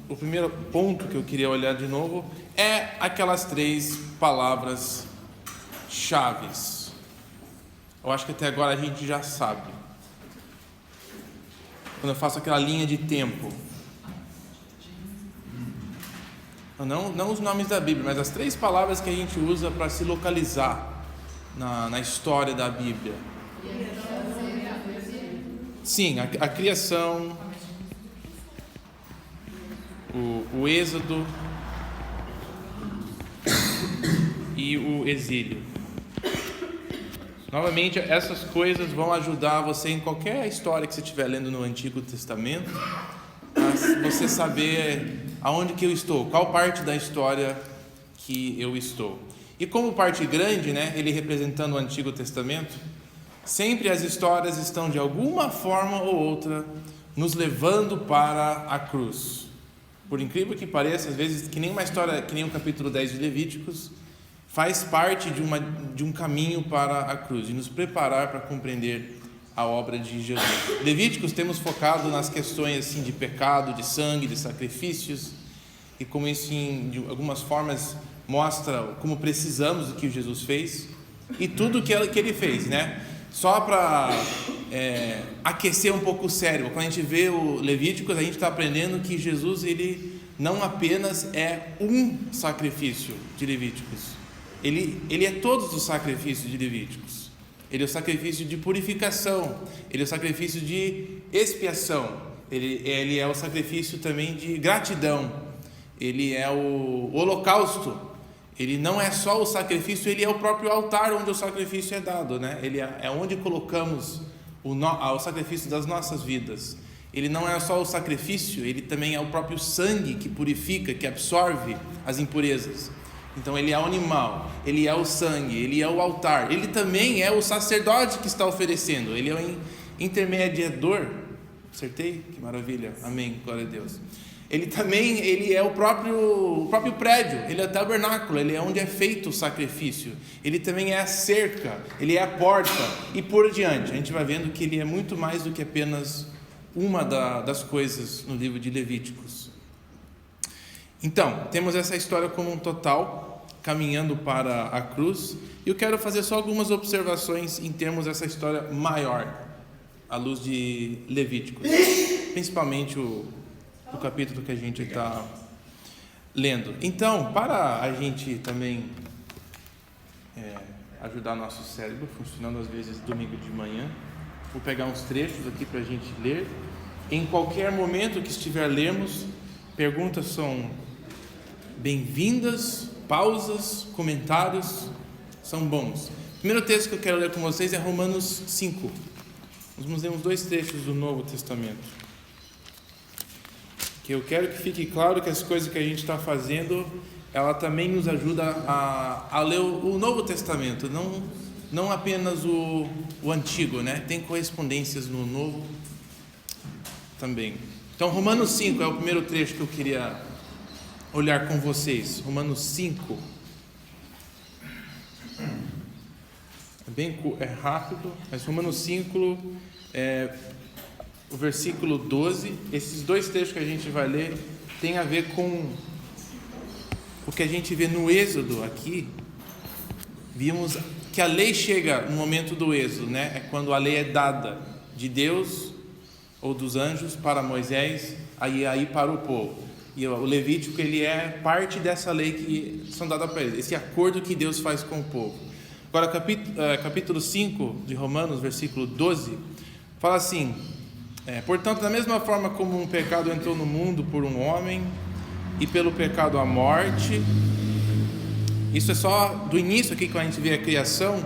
O primeiro ponto que eu queria olhar de novo é aquelas 3 palavras chaves. Eu acho que até agora a gente já sabe. Quando eu faço aquela linha de tempo, não os nomes da Bíblia, mas as 3 palavras que a gente usa para se localizar na história da Bíblia. Sim, a criação, o êxodo e o exílio. Novamente, essas coisas vão ajudar você em qualquer história que você estiver lendo no Antigo Testamento, a você saber aonde que eu estou, qual parte da história que eu estou. E como parte grande, né, ele representando o Antigo Testamento, sempre as histórias estão de alguma forma ou outra nos levando para a cruz. Por incrível que pareça, às vezes, que nem uma história, que nem o capítulo 10 de Levíticos, faz parte de um caminho para a cruz, de nos preparar para compreender a obra de Jesus. Levíticos temos focado nas questões assim, de pecado, de sangue, de sacrifícios, e como isso, de algumas formas, mostra como precisamos do que Jesus fez e tudo que ele fez, né? Só para aquecer um pouco o cérebro, quando a gente vê o Levíticos, a gente está aprendendo que Jesus, ele não apenas é um sacrifício de Levíticos, ele é todos os sacrifícios de Levíticos. Ele é o sacrifício de purificação, ele é o sacrifício de expiação, ele é o sacrifício também de gratidão, ele é o holocausto. Ele não é só o sacrifício, ele é o próprio altar onde o sacrifício é dado, né? Ele é onde colocamos o sacrifício das nossas vidas. Ele não é só o sacrifício, ele também é o próprio sangue que purifica, que absorve as impurezas. Então ele é o animal, ele é o sangue, ele é o altar, ele também é o sacerdote que está oferecendo, ele é o intermediador. Acertei? Que maravilha, amém, glória a Deus. Ele é o próprio prédio, ele é o tabernáculo, ele é onde é feito o sacrifício, ele também é a cerca, ele é a porta e por diante. A gente vai vendo que ele é muito mais do que apenas uma das coisas no livro de Levíticos. Então, temos essa história como um total, caminhando para a cruz, e eu quero fazer só algumas observações em termos dessa história maior, à luz de Levíticos, principalmente o capítulo que a gente está lendo. Então, para a gente também ajudar nosso cérebro, funcionando às vezes domingo de manhã, vou pegar uns trechos aqui para a gente ler. Em qualquer momento que estiver lermos, perguntas são bem-vindas, pausas, comentários são bons. O primeiro texto que eu quero ler com vocês é Romanos 5. Nós lemos 2 trechos do Novo Testamento. Que eu quero que fique claro que as coisas que a gente está fazendo, ela também nos ajuda a ler o Novo Testamento, não apenas o Antigo, né? Tem correspondências no Novo também. Então, Romanos 5 é o primeiro trecho que eu queria olhar com vocês. Romanos 5. É rápido, mas Romanos 5 o versículo 12, esses 2 textos que a gente vai ler tem a ver com o que a gente vê no Êxodo aqui. Vimos que a lei chega no momento do Êxodo, né? É quando a lei é dada de Deus ou dos anjos para Moisés, aí para o povo. E o Levítico, ele é parte dessa lei que são dadas para eles, esse acordo que Deus faz com o povo. Agora, capítulo 5 de Romanos, versículo 12, fala assim: portanto, da mesma forma como um pecado entrou no mundo por um homem, e pelo pecado a morte. Isso é só do início aqui, quando a gente vê a criação.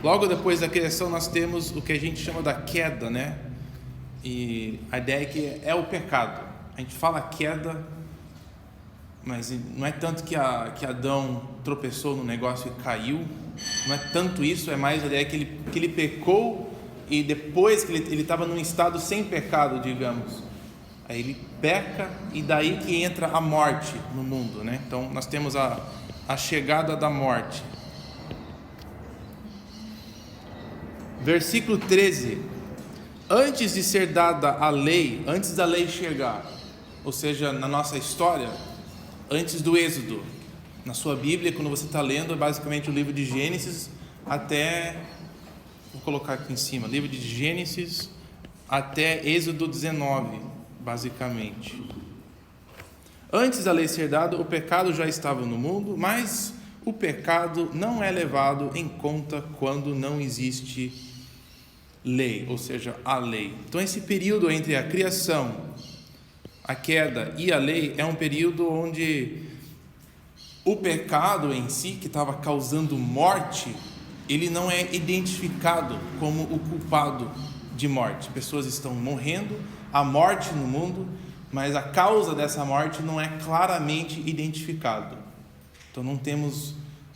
Logo depois da criação nós temos o que a gente chama da queda, né? E a ideia é que é o pecado. A gente fala queda, mas não é tanto que Adão tropeçou no negócio e caiu. Não é tanto isso, é mais a ideia que ele pecou. E depois que ele estava num estado sem pecado, digamos, aí ele peca e daí que entra a morte no mundo, né? Então nós temos a chegada da morte. Versículo 13: antes de ser dada a lei, antes da lei chegar, ou seja, na nossa história, antes do Êxodo, na sua Bíblia, quando você está lendo, é basicamente o livro de Gênesis até, vou colocar aqui em cima, livro de Gênesis até Êxodo 19, basicamente. Antes da lei ser dada, o pecado já estava no mundo, mas o pecado não é levado em conta quando não existe lei, ou seja, a lei. Então esse período entre a criação, a queda e a lei é um período onde o pecado em si, que estava causando morte, ele não é identificado como o culpado de morte. Pessoas estão morrendo, há morte no mundo, mas a causa dessa morte não é claramente identificado. Então não temos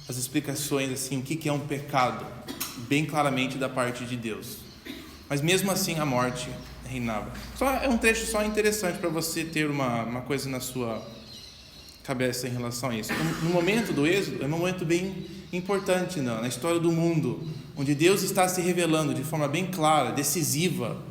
as explicações assim, o que é um pecado, bem claramente da parte de Deus. Mas mesmo assim a morte reinava. É um trecho só interessante para você ter uma coisa na sua cabeça em relação a isso. No momento do Êxodo, é um momento bem importante na história do mundo, onde Deus está se revelando de forma bem clara, decisiva,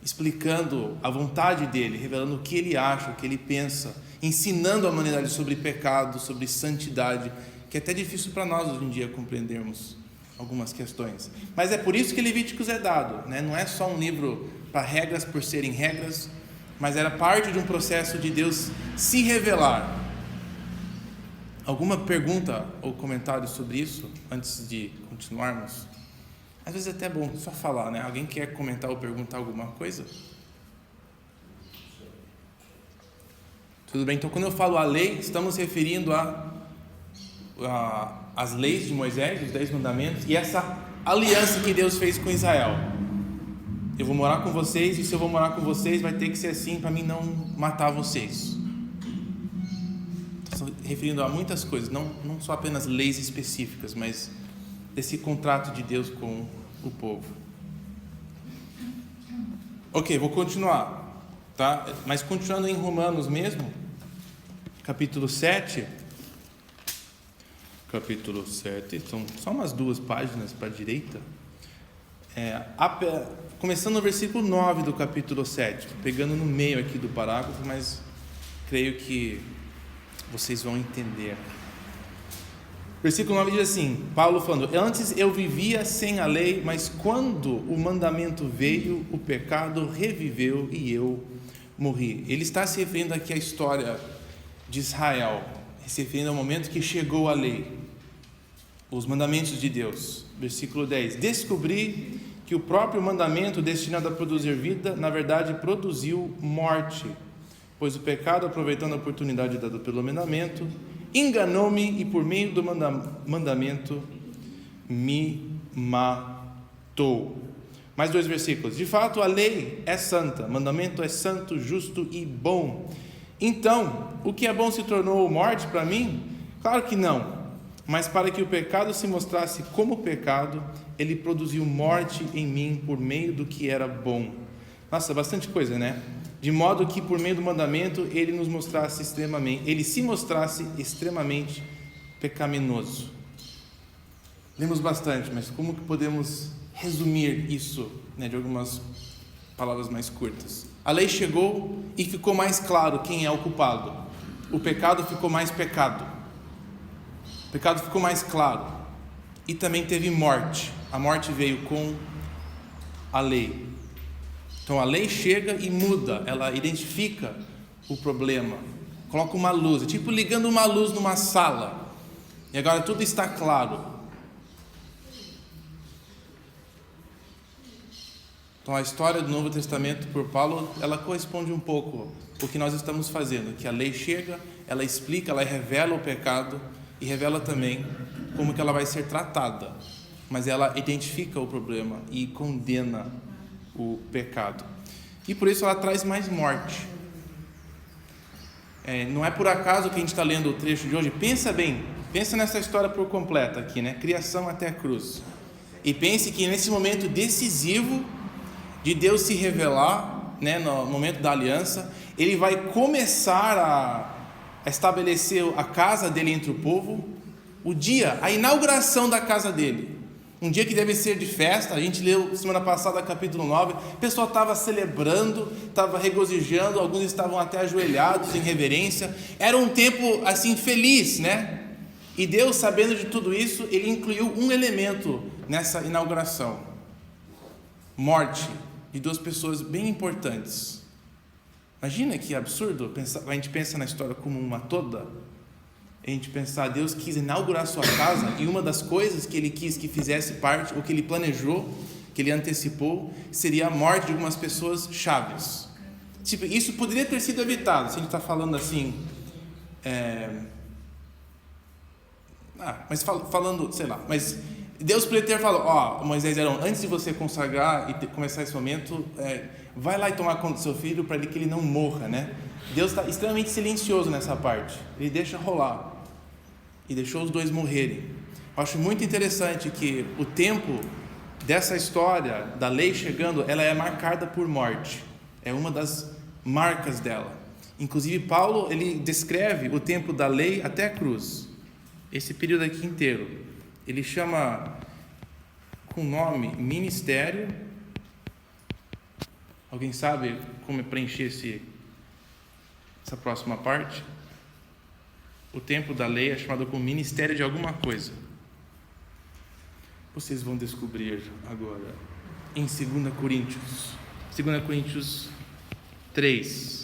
explicando a vontade dele, revelando o que ele acha, o que ele pensa, ensinando a humanidade sobre pecado, sobre santidade, que é até difícil para nós hoje em dia compreendermos algumas questões. Mas é por isso que Levíticos é dado, né? Não é só um livro para regras por serem regras, mas era parte de um processo de Deus se revelar. Alguma pergunta ou comentário sobre isso, antes de continuarmos? Às vezes é até bom só falar, né? Alguém quer comentar ou perguntar alguma coisa? Tudo bem, então quando eu falo a lei, estamos referindo as leis de Moisés, os 10 mandamentos, e essa aliança que Deus fez com Israel. Eu vou morar com vocês, e se eu vou morar com vocês, vai ter que ser assim para mim não matar vocês. Estou referindo a muitas coisas, não só apenas leis específicas, mas desse contrato de Deus com o povo. Ok, vou continuar, tá? Mas continuando em Romanos mesmo, capítulo 7, são só umas 2 páginas para a direita, começando no versículo 9 do capítulo 7, pegando no meio aqui do parágrafo, mas creio que vocês vão entender. Versículo 9 diz assim, Paulo falando: antes eu vivia sem a lei, mas quando o mandamento veio, o pecado reviveu e eu morri. Ele está se referindo aqui à história de Israel, se referindo ao momento que chegou a lei, os mandamentos de Deus. Versículo 10, descobri que o próprio mandamento destinado a produzir vida, na verdade produziu morte, pois o pecado, aproveitando a oportunidade dada pelo mandamento, enganou-me e por meio do mandamento me matou. Mais 2 versículos. De fato, a lei é santa, o mandamento é santo, justo e bom. Então, o que é bom se tornou morte para mim? Claro que não. Mas para que o pecado se mostrasse como pecado, ele produziu morte em mim por meio do que era bom. Nossa, bastante coisa, né? De modo que por meio do mandamento ele se mostrasse extremamente pecaminoso. Lemos bastante, mas como que podemos resumir isso, né, de algumas palavras mais curtas? A lei chegou e ficou mais claro quem é o culpado. O pecado ficou mais pecado. O pecado ficou mais claro. E também teve morte. A morte veio com a lei. Então a lei chega e muda, ela identifica o problema, coloca uma luz, é tipo ligando uma luz numa sala, e agora tudo está claro. Então a história do Novo Testamento por Paulo, ela corresponde um pouco ao que nós estamos fazendo, que a lei chega, ela explica, ela revela o pecado e revela também como que ela vai ser tratada, mas ela identifica o problema e condena o pecado, e por isso ela traz mais morte. Não é por acaso que a gente está lendo o trecho de hoje. Pensa bem, pensa nessa história por completa aqui, né? Criação até a cruz, e pense que nesse momento decisivo de Deus se revelar, né, no momento da aliança, ele vai começar a estabelecer a casa dele entre o povo, a inauguração da casa dele. um dia que deve ser de festa. A gente leu semana passada capítulo 9, o pessoal estava celebrando, estava regozijando, alguns estavam até ajoelhados em reverência. Era um tempo assim feliz, né? E Deus, sabendo de tudo isso, Ele incluiu um elemento nessa inauguração: morte de duas pessoas bem importantes. Imagina que absurdo, a gente pensa na história como uma toda, a gente pensar, Deus quis inaugurar a sua casa, e uma das coisas que Ele quis que fizesse parte, ou que Ele planejou, que Ele antecipou, seria a morte de algumas pessoas chaves. Tipo, isso poderia ter sido evitado, se a gente está falando assim, mas falando, sei lá, mas Deus poderia ter falado, Moisés, antes de você consagrar e começar esse momento, vai lá e tomar conta do seu filho para que ele não morra, né? Deus está extremamente silencioso nessa parte, Ele deixa rolar, e deixou os dois morrerem. Eu acho muito interessante que o tempo dessa história, da lei chegando, ela é marcada por morte, é uma das marcas dela. Inclusive Paulo, ele descreve o tempo da lei até a cruz, esse período aqui inteiro, ele chama com o nome ministério. Alguém sabe como preencher essa próxima parte? O tempo da lei é chamado como ministério de alguma coisa. Vocês vão descobrir agora em 2 Coríntios 3.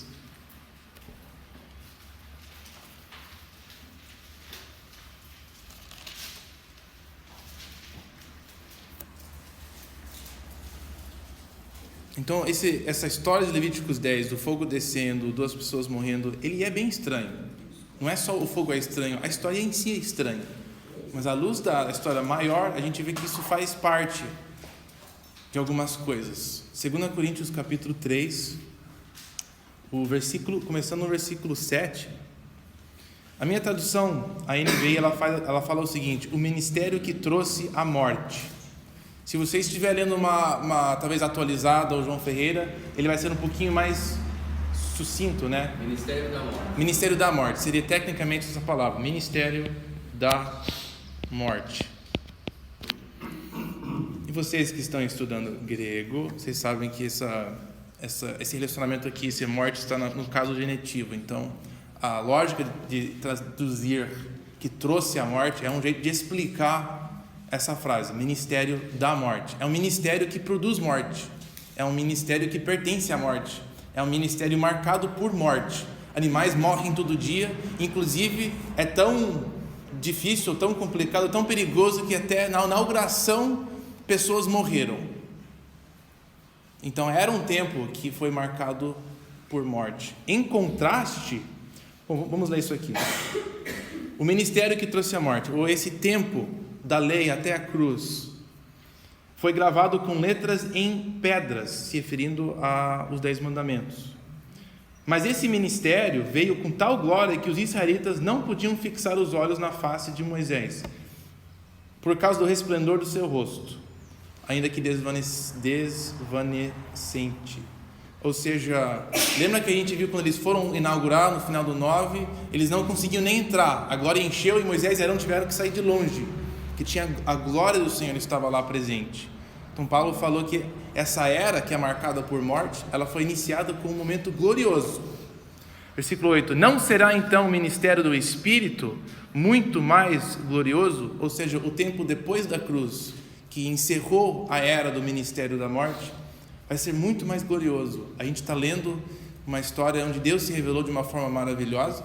Então, essa história de Levíticos 10, do fogo descendo, duas pessoas morrendo, ele é bem estranho. Não é só o fogo é estranho, a história em si é estranha. Mas à luz da história maior, a gente vê que isso faz parte de algumas coisas. 2 Coríntios capítulo 3, começando no versículo 7. A minha tradução, a NVI, ela fala o seguinte: o ministério que trouxe a morte. Se você estiver lendo uma talvez atualizada, ou João Ferreira, ele vai ser um pouquinho mais sucinto, né? Ministério da morte. Ministério da morte, seria tecnicamente essa palavra, ministério da morte. E vocês que estão estudando grego, vocês sabem que esse relacionamento aqui, esse morte, está no caso genitivo. Então, a lógica de traduzir que trouxe a morte é um jeito de explicar essa frase, ministério da morte. É um ministério que produz morte, é um ministério que pertence à morte, é um ministério marcado por morte. Animais morrem todo dia, inclusive é tão difícil, tão complicado, tão perigoso que até na inauguração pessoas morreram. Então era um tempo que foi marcado por morte. Em contraste, vamos ler isso aqui. O ministério que trouxe a morte, ou esse tempo da lei até a cruz, foi gravado com letras em pedras, se referindo aos 10 mandamentos. Mas esse ministério veio com tal glória que os israelitas não podiam fixar os olhos na face de Moisés, por causa do resplendor do seu rosto, ainda que desvanecente. Ou seja, lembra que a gente viu quando eles foram inaugurar no final do 9, eles não conseguiam nem entrar, a glória encheu e Moisés e Arão tiveram que sair de longe, que tinha a glória do Senhor estava lá presente. Então Paulo falou que essa era que é marcada por morte, ela foi iniciada com um momento glorioso. Versículo 8: não será então o ministério do Espírito muito mais glorioso? Ou seja, o tempo depois da cruz, que encerrou a era do ministério da morte, vai ser muito mais glorioso. A gente está lendo uma história onde Deus se revelou de uma forma maravilhosa,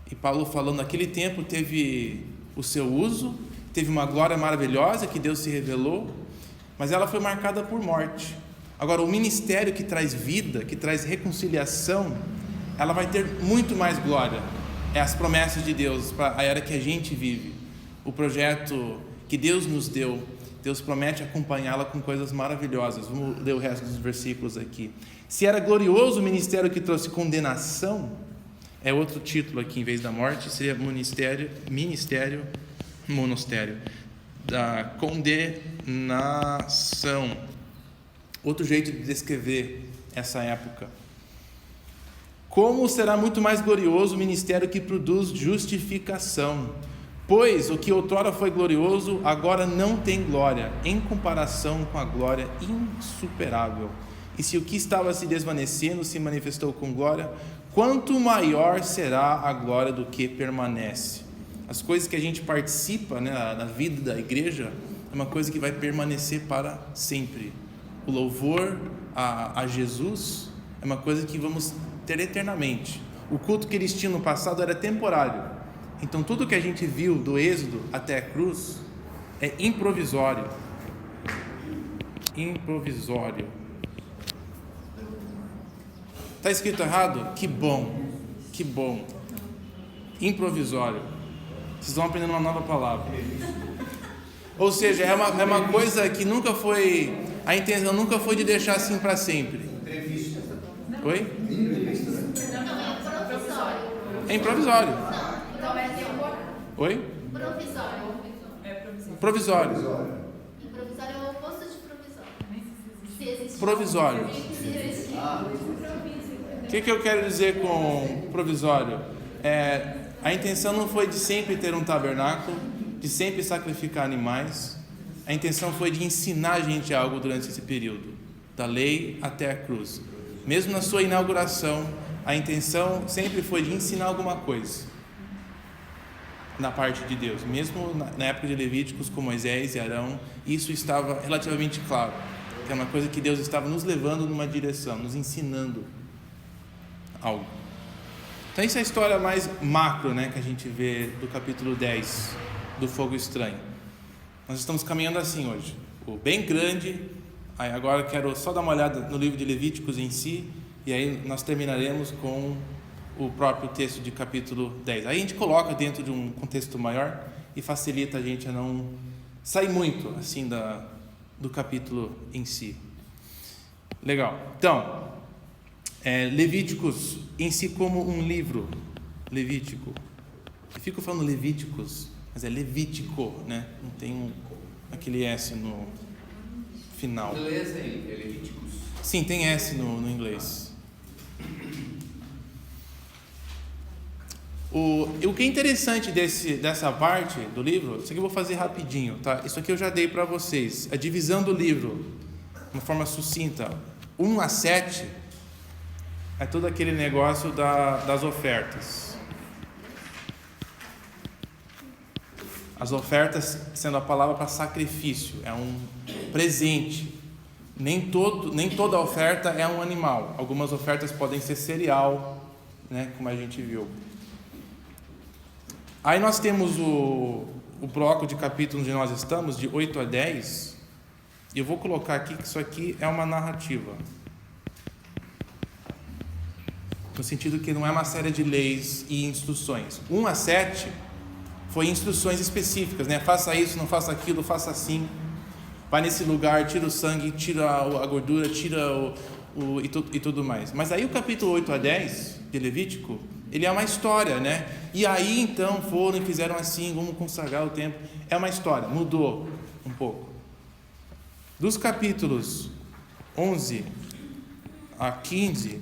e Paulo falando, naquele tempo teve o seu uso, teve uma glória maravilhosa que Deus se revelou, mas ela foi marcada por morte. Agora, o ministério que traz vida, que traz reconciliação, ela vai ter muito mais glória. É as promessas de Deus para a era que a gente vive, o projeto que Deus nos deu. Deus promete acompanhá-la com coisas maravilhosas. Vamos ler o resto dos versículos aqui. Se era glorioso o ministério que trouxe condenação, é outro título aqui, em vez da morte, seria monastério da condenação. Outro jeito de descrever essa época. Como será muito mais glorioso o ministério que produz justificação? Pois o que outrora foi glorioso, agora não tem glória, em comparação com a glória insuperável. E se o que estava se desvanecendo se manifestou com glória, quanto maior será a glória do que permanece. As coisas que a gente participa, né, na vida da igreja, é uma coisa que vai permanecer para sempre. O louvor a Jesus é uma coisa que vamos ter eternamente. O culto que eles tinham no passado era temporário. Então tudo que a gente viu do Êxodo até a cruz é improvisório. Improvisório. Está escrito errado? Que bom. Que bom. Improvisório. Vocês estão aprendendo uma nova palavra. Ou seja, é uma coisa que nunca foi... A intenção nunca foi de deixar assim para sempre. Oi? É improvisório. Oi? Provisório. Provisório. Improvisório é o oposto de provisório. Provisório. O que eu quero dizer com provisório? A intenção não foi de sempre ter um tabernáculo, de sempre sacrificar animais. A intenção foi de ensinar a gente algo durante esse período, da lei até a cruz. Mesmo na sua inauguração, a intenção sempre foi de ensinar alguma coisa na parte de Deus. Mesmo na época de Levíticos, com Moisés e Arão, isso estava relativamente claro, que é uma coisa que Deus estava nos levando numa direção, nos ensinando algo. Então isso é a história mais macro, né, que a gente vê do capítulo 10 do fogo estranho. Nós estamos caminhando assim hoje, bem grande. Aí agora quero só dar uma olhada no livro de Levíticos em si, e aí nós terminaremos com o próprio texto de capítulo 10. Aí a gente coloca dentro de um contexto maior e facilita a gente a não sair muito assim do capítulo em si. Legal. Então, Levíticos em si como um livro, Levítico. Eu fico falando Levíticos, mas é Levítico, né? Não tem aquele S no final. Em inglês é Levíticos? Sim, tem S no inglês. O que é interessante dessa parte do livro, isso aqui eu vou fazer rapidinho, tá? Isso aqui eu já dei para vocês. A divisão do livro, de uma forma sucinta, 1 a 7, é todo aquele negócio das ofertas. As ofertas sendo a palavra para sacrifício, é um presente. Nem toda oferta é um animal. Algumas ofertas podem ser cereal, né, como a gente viu. Aí nós temos o bloco de capítulos onde nós estamos, de 8 a 10. E eu vou colocar aqui que isso aqui é uma narrativa. No sentido que não é uma série de leis e instruções. 1 a 7 foi instruções específicas, né? Faça isso, não faça aquilo, faça assim. Vai nesse lugar, tira o sangue, tira a gordura, tira e tudo mais. Mas aí o capítulo 8 a 10 de Levítico, ele é uma história, né? E aí então foram e fizeram assim, vamos consagrar o templo. É uma história, mudou um pouco. Dos capítulos 11 a 15,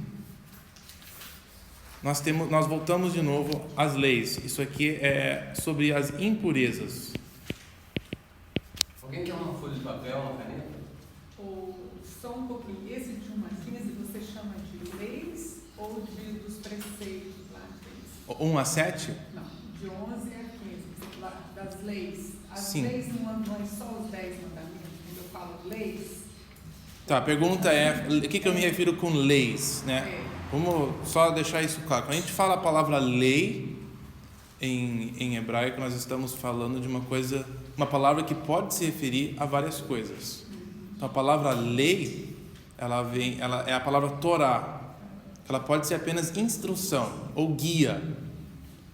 nós voltamos de novo às leis. Isso aqui é sobre as impurezas. Alguém quer uma folha de papel, uma caneta? Só um pouquinho. Esse de 1 a 15 você chama de leis ou dos preceitos lá? 1 a 7? Não, de 11 a 15. Você fala das leis. As Sim. leis não é só os 10 mandamentos. Quando eu falo leis... Tá, a pergunta é, o que eu me refiro com leis, né? Vamos só deixar isso claro. Quando a gente fala a palavra lei em hebraico, nós estamos falando de uma palavra que pode se referir a várias coisas. Então a palavra lei, ela é a palavra Torá. Ela pode ser apenas instrução ou guia.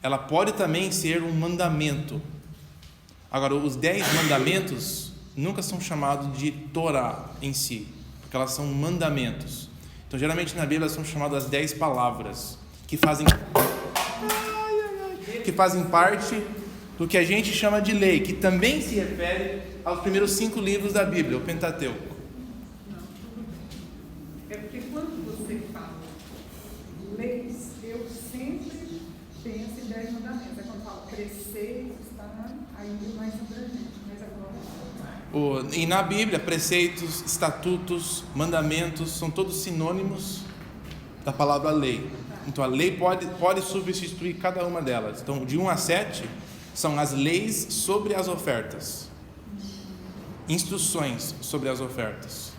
Ela pode também ser um mandamento. Agora, os 10 mandamentos nunca são chamados de Torá em si, porque elas são mandamentos. Então, geralmente na Bíblia elas são chamadas as 10 palavras, que fazem parte do que a gente chama de lei, que também se refere aos primeiros 5 livros da Bíblia, o Pentateuco. Não. É porque quando você fala leis, eu sempre penso em 10 mandamentos. É quando fala preceitos, tá? aí é mais abrangente, mas agora... E na Bíblia, preceitos, estatutos, mandamentos são todos sinônimos da palavra lei. Então a lei pode substituir cada uma delas. Então de 1 a 7 são as leis sobre as ofertas, instruções sobre as ofertas.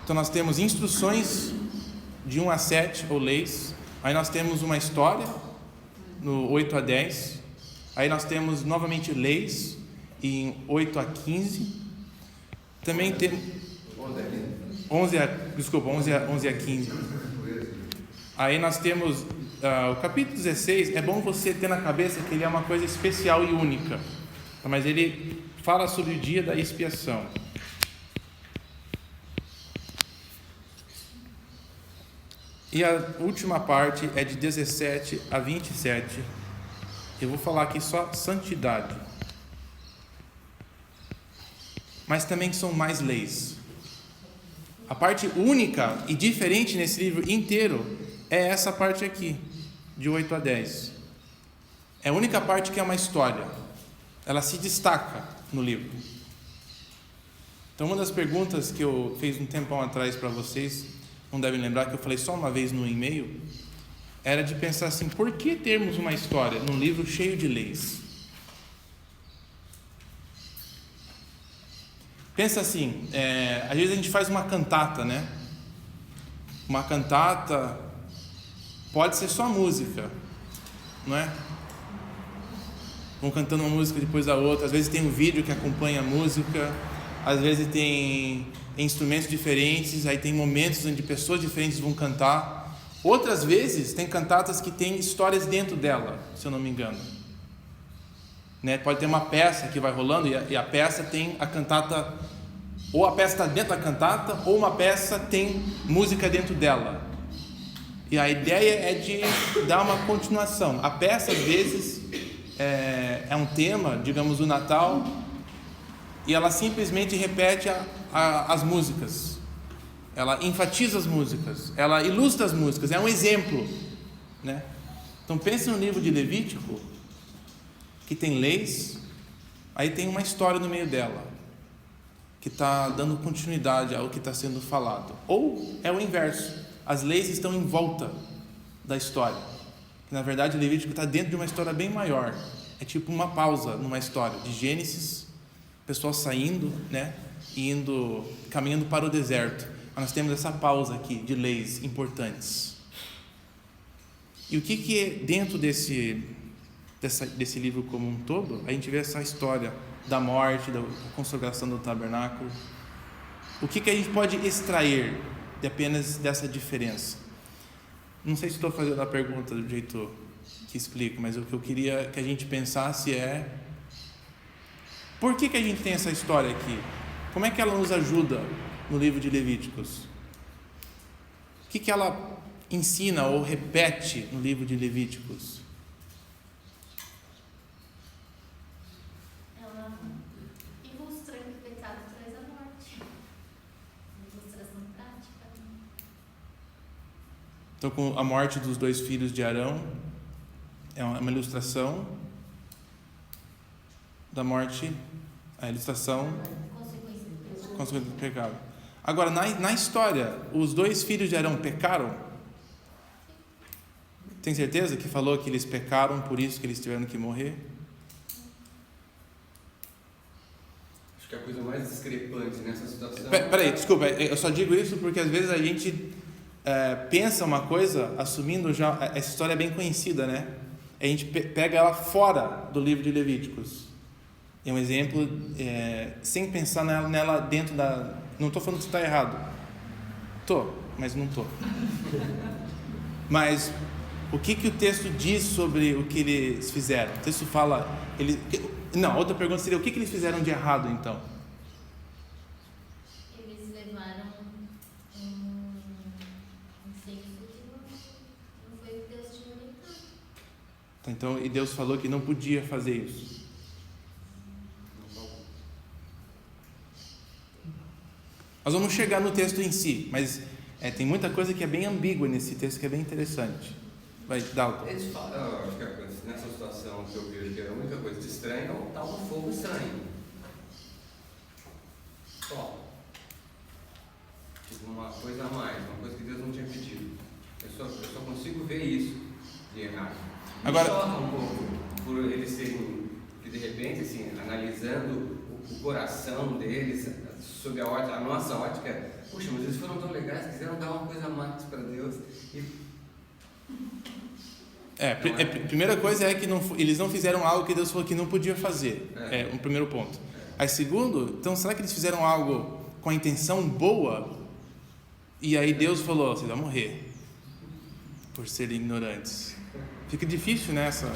Então nós temos instruções de 1 a 7, ou leis. Aí nós temos uma história no 8 a 10. Aí nós temos novamente leis em 8 a 15. Também tem 11 a 15. Aí nós temos o capítulo 16. É bom você ter na cabeça que ele é uma coisa especial e única, mas ele fala sobre o dia da expiação. E a última parte é de 17 a 27. Eu vou falar aqui só santidade. Mas também são mais leis. A parte única e diferente nesse livro inteiro é essa parte aqui, de 8 a 10. É a única parte que é uma história. Ela se destaca no livro. Então, uma das perguntas que eu fiz um tempão atrás para vocês, não devem lembrar que eu falei só uma vez no e-mail, era de pensar assim: por que termos uma história num livro cheio de leis? Pensa assim, às vezes a gente faz uma cantata, né? Uma cantata pode ser só música, não é? Vão cantando uma música depois da outra. Às vezes tem um vídeo que acompanha a música, às vezes tem instrumentos diferentes, aí tem momentos onde pessoas diferentes vão cantar. Outras vezes tem cantatas que tem histórias dentro dela, se eu não me engano, né? Pode ter uma peça que vai rolando e a peça tem a cantata, ou a peça está dentro da cantata, ou uma peça tem música dentro dela. E a ideia é de dar uma continuação. A peça às vezes é um tema, digamos, do Natal, e ela simplesmente repete as músicas, ela enfatiza as músicas, ela ilustra as músicas, é um exemplo, né? Então pense no livro de Levítico, que tem leis, aí tem uma história no meio dela, que está dando continuidade ao que está sendo falado. Ou é o inverso, as leis estão em volta da história, que na verdade o Levítico está dentro de uma história bem maior, é tipo uma pausa numa história de Gênesis, pessoal saindo, né, caminhando para o deserto. Nós temos essa pausa aqui de leis importantes. E o que é dentro desse livro como um todo? A gente vê essa história da morte, da consagração do tabernáculo. O que a gente pode extrair de apenas dessa diferença? Não sei se estou fazendo a pergunta do jeito que explico, mas o que eu queria que a gente pensasse é: por que a gente tem essa história aqui? Como é que ela nos ajuda no livro de Levíticos? O que ela ensina ou repete no livro de Levíticos? Ela ilustra que o pecado traz a morte. Uma ilustração prática. Então, com a morte dos 2 filhos de Arão, é uma ilustração da morte, a ilustração consequência do pecado. Agora, na história, os 2 filhos de Arão pecaram? Tem certeza que falou que eles pecaram, por isso que eles tiveram que morrer? Acho que a coisa mais discrepante nessa situação... Peraí, desculpa, eu só digo isso porque às vezes a gente pensa uma coisa, assumindo já... Essa história é bem conhecida, né? A gente pega ela fora do livro de Levíticos. É um exemplo, sem pensar nela dentro da... Não estou falando que está errado. Estou, mas não estou. Mas o que o texto diz sobre o que eles fizeram? O texto fala... Não, outra pergunta seria: o que eles fizeram de errado, então? Eles levaram um sexo que não foi o que Deus tinha orientado. Então, e Deus falou que não podia fazer isso. Nós vamos chegar no texto em si, mas tem muita coisa que é bem ambígua nesse texto, que é bem interessante. Vai, Dalton. Eles falam, eu acho que nessa situação que eu vejo que a única coisa de estranho é o tal do fogo estranho. Só. Tipo, uma coisa a mais, uma coisa que Deus não tinha pedido. Eu só consigo ver isso de errado. Me Agora, choca um pouco por eles serem, que de repente, assim, analisando o coração deles, sob a nossa ótica, puxa, mas eles foram tão legais, quiseram dar uma coisa a mais para Deus. Primeira coisa é que eles não fizeram algo que Deus falou que não podia fazer. É um primeiro ponto. Aí, segundo, então será que eles fizeram algo com a intenção boa? E aí Deus falou: você vai morrer por serem ignorantes. Fica difícil nessa.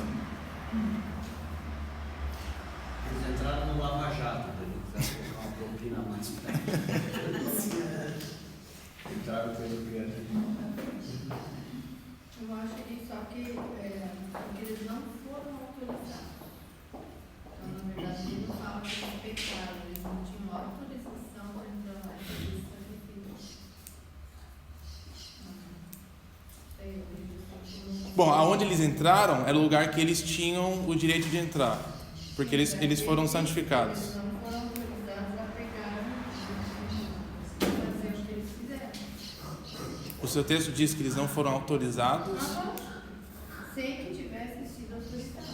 Eles entraram no Lava Jato, eles colocar uma propina a mais. Entraram pelo criativo. Eu acho que só que porque eles não foram autorizados. Então, na verdade, ele não fala que eles pecaram, eles não tinham autorização para entrar lá e fazer esse sacrifício. Bom, aonde eles entraram era o lugar que eles tinham o direito de entrar, porque eles foram santificados. Eles não foram autorizados a pegar e fazer o que eles fizeram. O seu texto diz que eles não foram autorizados. Sem que tivesse sido autorizado.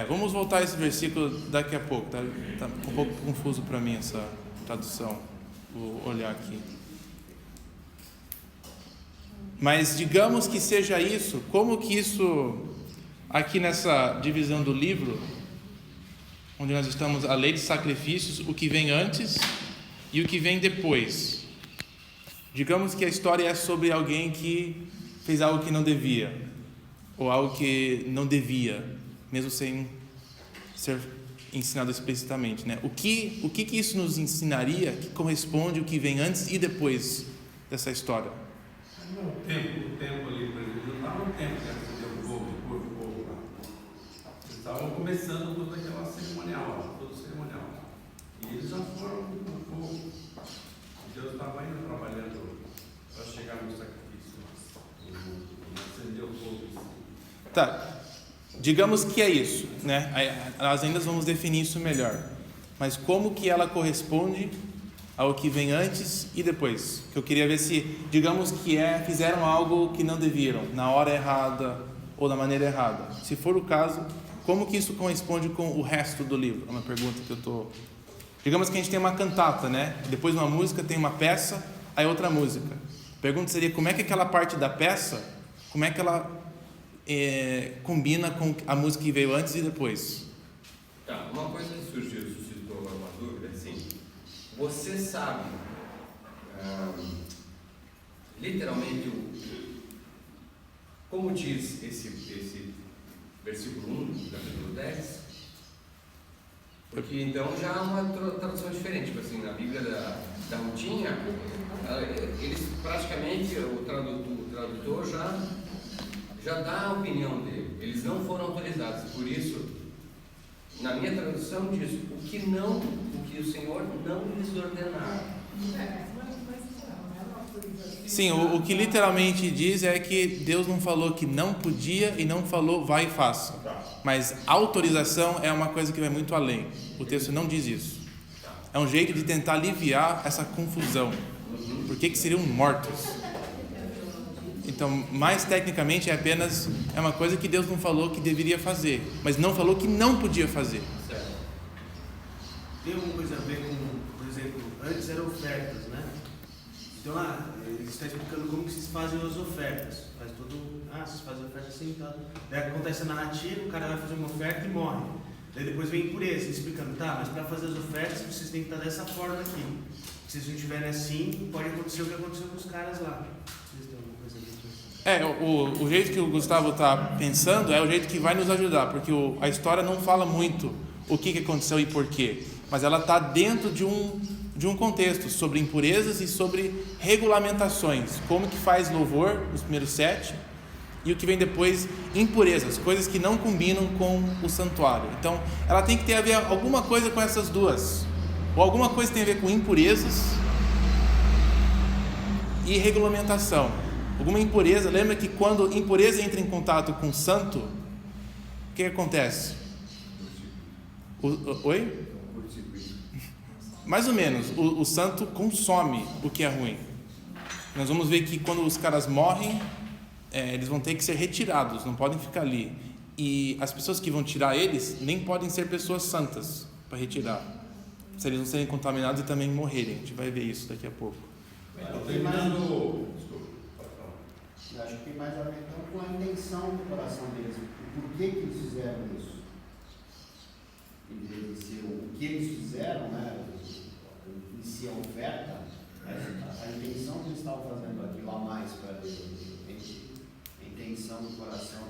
Vamos voltar a esse versículo daqui a pouco. Tá um pouco confuso para mim essa tradução. Vou olhar aqui. Mas digamos que seja isso, como que isso, aqui nessa divisão do livro, onde nós estamos, a lei de sacrifícios, o que vem antes e o que vem depois. Digamos que a história é sobre alguém que fez algo que não devia, ou algo que não devia, mesmo sem ser ensinado explicitamente, né? O que isso nos ensinaria, que corresponde o que vem antes e depois dessa história? O tempo ali, por exemplo, não estava no tempo que acendeu o fogo lá. Eles estavam começando toda aquela cerimonial, todo o cerimonial. E eles já foram no fogo. E Deus estava ainda trabalhando para chegar no sacrifício. Acendeu o fogo em si. Tá, digamos que é isso, né? Nós ainda vamos definir isso melhor. Mas como que ela corresponde ao que vem antes e depois? Que eu queria ver se, digamos que fizeram algo que não deviam, na hora errada ou da maneira errada. Se for o caso, como que isso corresponde com o resto do livro? É uma pergunta que eu estou... Digamos que a gente tem uma cantata, né? Depois de uma música tem uma peça, aí outra música. A pergunta seria, como é que aquela parte da peça, como é que ela combina com a música que veio antes e depois? Tá, uma coisa que suscitou uma dúvida, assim, você sabe, literalmente, como diz esse versículo 1 do capítulo 10? Porque então já há uma tradução diferente, tipo assim, na Bíblia da Rutinha, eles praticamente, o tradutor já dá a opinião dele, eles não foram autorizados, por isso, na minha tradução diz, o que o Senhor não lhes ordenar. Sim, o que literalmente diz é que Deus não falou que não podia e não falou vai e faça. Mas autorização é uma coisa que vai muito além. O texto não diz isso. É um jeito de tentar aliviar essa confusão. Por que seriam mortos? Então, mais tecnicamente, é uma coisa que Deus não falou que deveria fazer, mas não falou que não podia fazer. Tem alguma coisa a ver com, por exemplo, antes eram ofertas, né? Então lá, ele está explicando como que se fazem as ofertas. Faz vocês fazem oferta assim e tal. Daí acontece a narrativa, o cara vai fazer uma oferta e morre. Daí depois vem impureza, explicando, mas para fazer as ofertas vocês têm que estar dessa forma aqui. Se vocês não estiverem assim, pode acontecer o que aconteceu com os caras lá. Vocês têm alguma coisa a ver? O jeito que o Gustavo está pensando é o jeito que vai nos ajudar, porque a história não fala muito o que aconteceu e por quê, mas ela está dentro de um contexto sobre impurezas e sobre regulamentações, como que faz louvor, os primeiros 7, e o que vem depois, impurezas, coisas que não combinam com o santuário. Então, ela tem que ter a ver alguma coisa com essas duas, ou alguma coisa tem a ver com impurezas e regulamentação. alguma impureza. Lembra que quando impureza entra em contato com santo, o que acontece? Oi? Mais ou menos, o santo consome o que é ruim. Nós vamos ver que quando os caras morrem, eles vão ter que ser retirados, não podem ficar ali. E as pessoas que vão tirar eles nem podem ser pessoas santas para retirar, se eles não serem contaminados e também morrerem. A gente vai ver isso daqui a pouco. Terminando. Eu acho que tem mais a ver com a intenção do coração deles. Por que eles fizeram isso? Em vez de ser o que eles fizeram, né? Em si a oferta, mas a intenção que eles estavam fazendo aquilo a mais para Deus, a intenção do coração.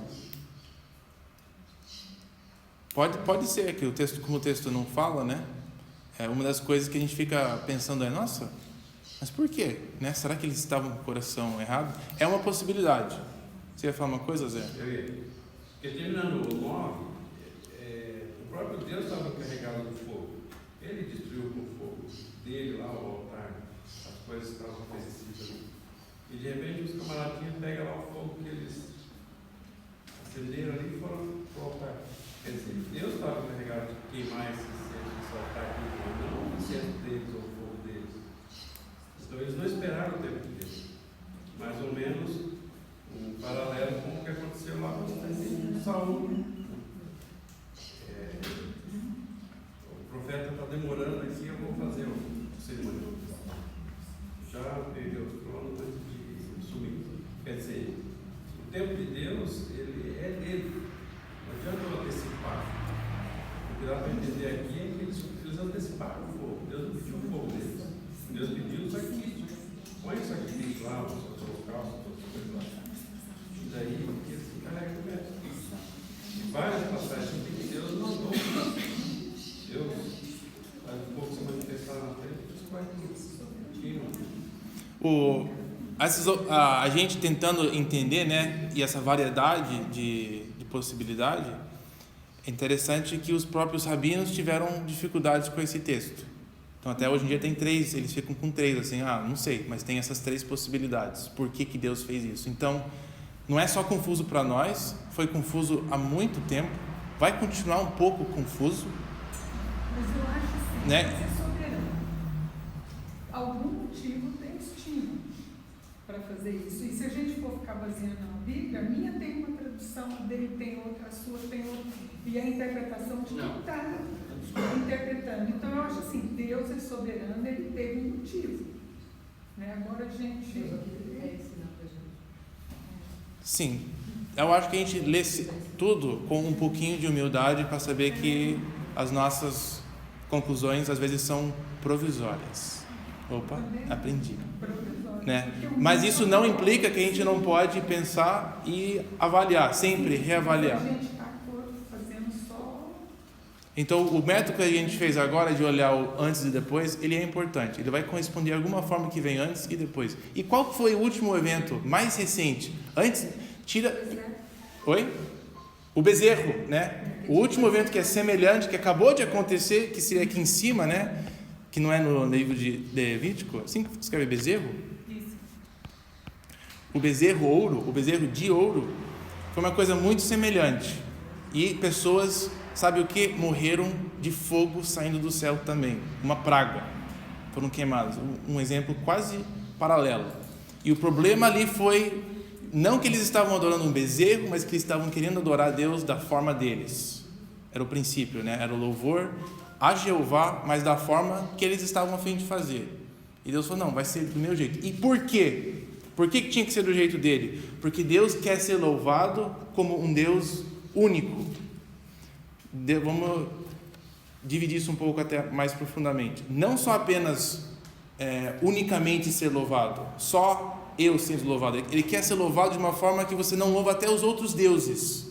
Pode ser que o texto, como o texto não fala, né? Uma das coisas que a gente fica pensando é, nossa, mas por quê? Né? Será que eles estavam com o coração errado? É uma possibilidade. Você ia falar uma coisa, Zé? Eu ia. Porque terminando o 9, o próprio Deus estava encarregado do fogo. Ele destruiu com o fogo dele lá, o altar, as coisas que estavam acontecendo ali. E de repente os camaradinhos pegam lá o fogo que eles acenderam ali e foram para o altar. Quer dizer, Deus estava encarregado de queimar esse altar aqui, não o incenso deles ou o fogo deles. Então eles não esperaram o tempo de Deus. Mais ou menos um paralelo com o que aconteceu lá com Saul. O profeta está demorando aqui, eu vou fazer o cerimonial. Já perdeu o trono antes de sumir. Quer dizer, o tempo de Deus, ele é dele. Não adianta eu antecipar. O que dá para entender aqui é que eles anteciparam o fogo. Deus não pediu o fogo deles. Deus pediu o sacrifício. Põe o sacrifício lá, o seu holocausto, todas as coisas lá. E daí eles se encarregam do resto. E várias passagens que Deus mandou. Deus faz um pouco se manifestar na frente, Deus vai a gente tentando entender, né, e essa variedade de possibilidade, é interessante que os próprios rabinos tiveram dificuldades com esse texto. Então até hoje em dia tem 3, eles ficam com 3, assim, não sei, mas tem essas 3 possibilidades. Por que Deus fez isso? Então, não é só confuso para nós, foi confuso há muito tempo, vai continuar um pouco confuso. Mas eu acho assim, né? Deus é soberano. Algum motivo Deus tinha para fazer isso. E se a gente for ficar baseando na Bíblia, a minha tem uma tradução, a dele tem outra, a sua tem outra. E a interpretação de quem está interpretando. Então eu acho assim, Deus é soberano, ele teve um motivo. Né? Agora a gente... Sim, eu acho que a gente lê tudo com um pouquinho de humildade para saber que as nossas conclusões às vezes são provisórias. Opa, aprendi. Né? Mas isso não implica que a gente não pode pensar e avaliar, sempre reavaliar. Então, o método que a gente fez agora de olhar o antes e depois, ele é importante. Ele vai corresponder a alguma forma que vem antes e depois. E qual foi o último evento mais recente? Antes, Oi? O bezerro, né? O último evento que é semelhante, que acabou de acontecer, que seria aqui em cima, né? Que não é no livro de Levítico. Assim que escreve bezerro? O bezerro ouro, o bezerro de ouro, foi uma coisa muito semelhante. E pessoas... Sabe o que? Morreram de fogo saindo do céu também. Uma praga. Foram queimados. Um exemplo quase paralelo. E o problema ali foi, não que eles estavam adorando um bezerro, mas que eles estavam querendo adorar a Deus da forma deles. Era o princípio, né? Era o louvor a Jeová, mas da forma que eles estavam a fim de fazer. E Deus falou, não, vai ser do meu jeito. E por quê? Por que tinha que ser do jeito dele? Porque Deus quer ser louvado como um Deus único. Vamos dividir isso um pouco até mais profundamente. Não só apenas unicamente ser louvado, só eu sendo louvado. Ele quer ser louvado de uma forma que você não louva até os outros deuses.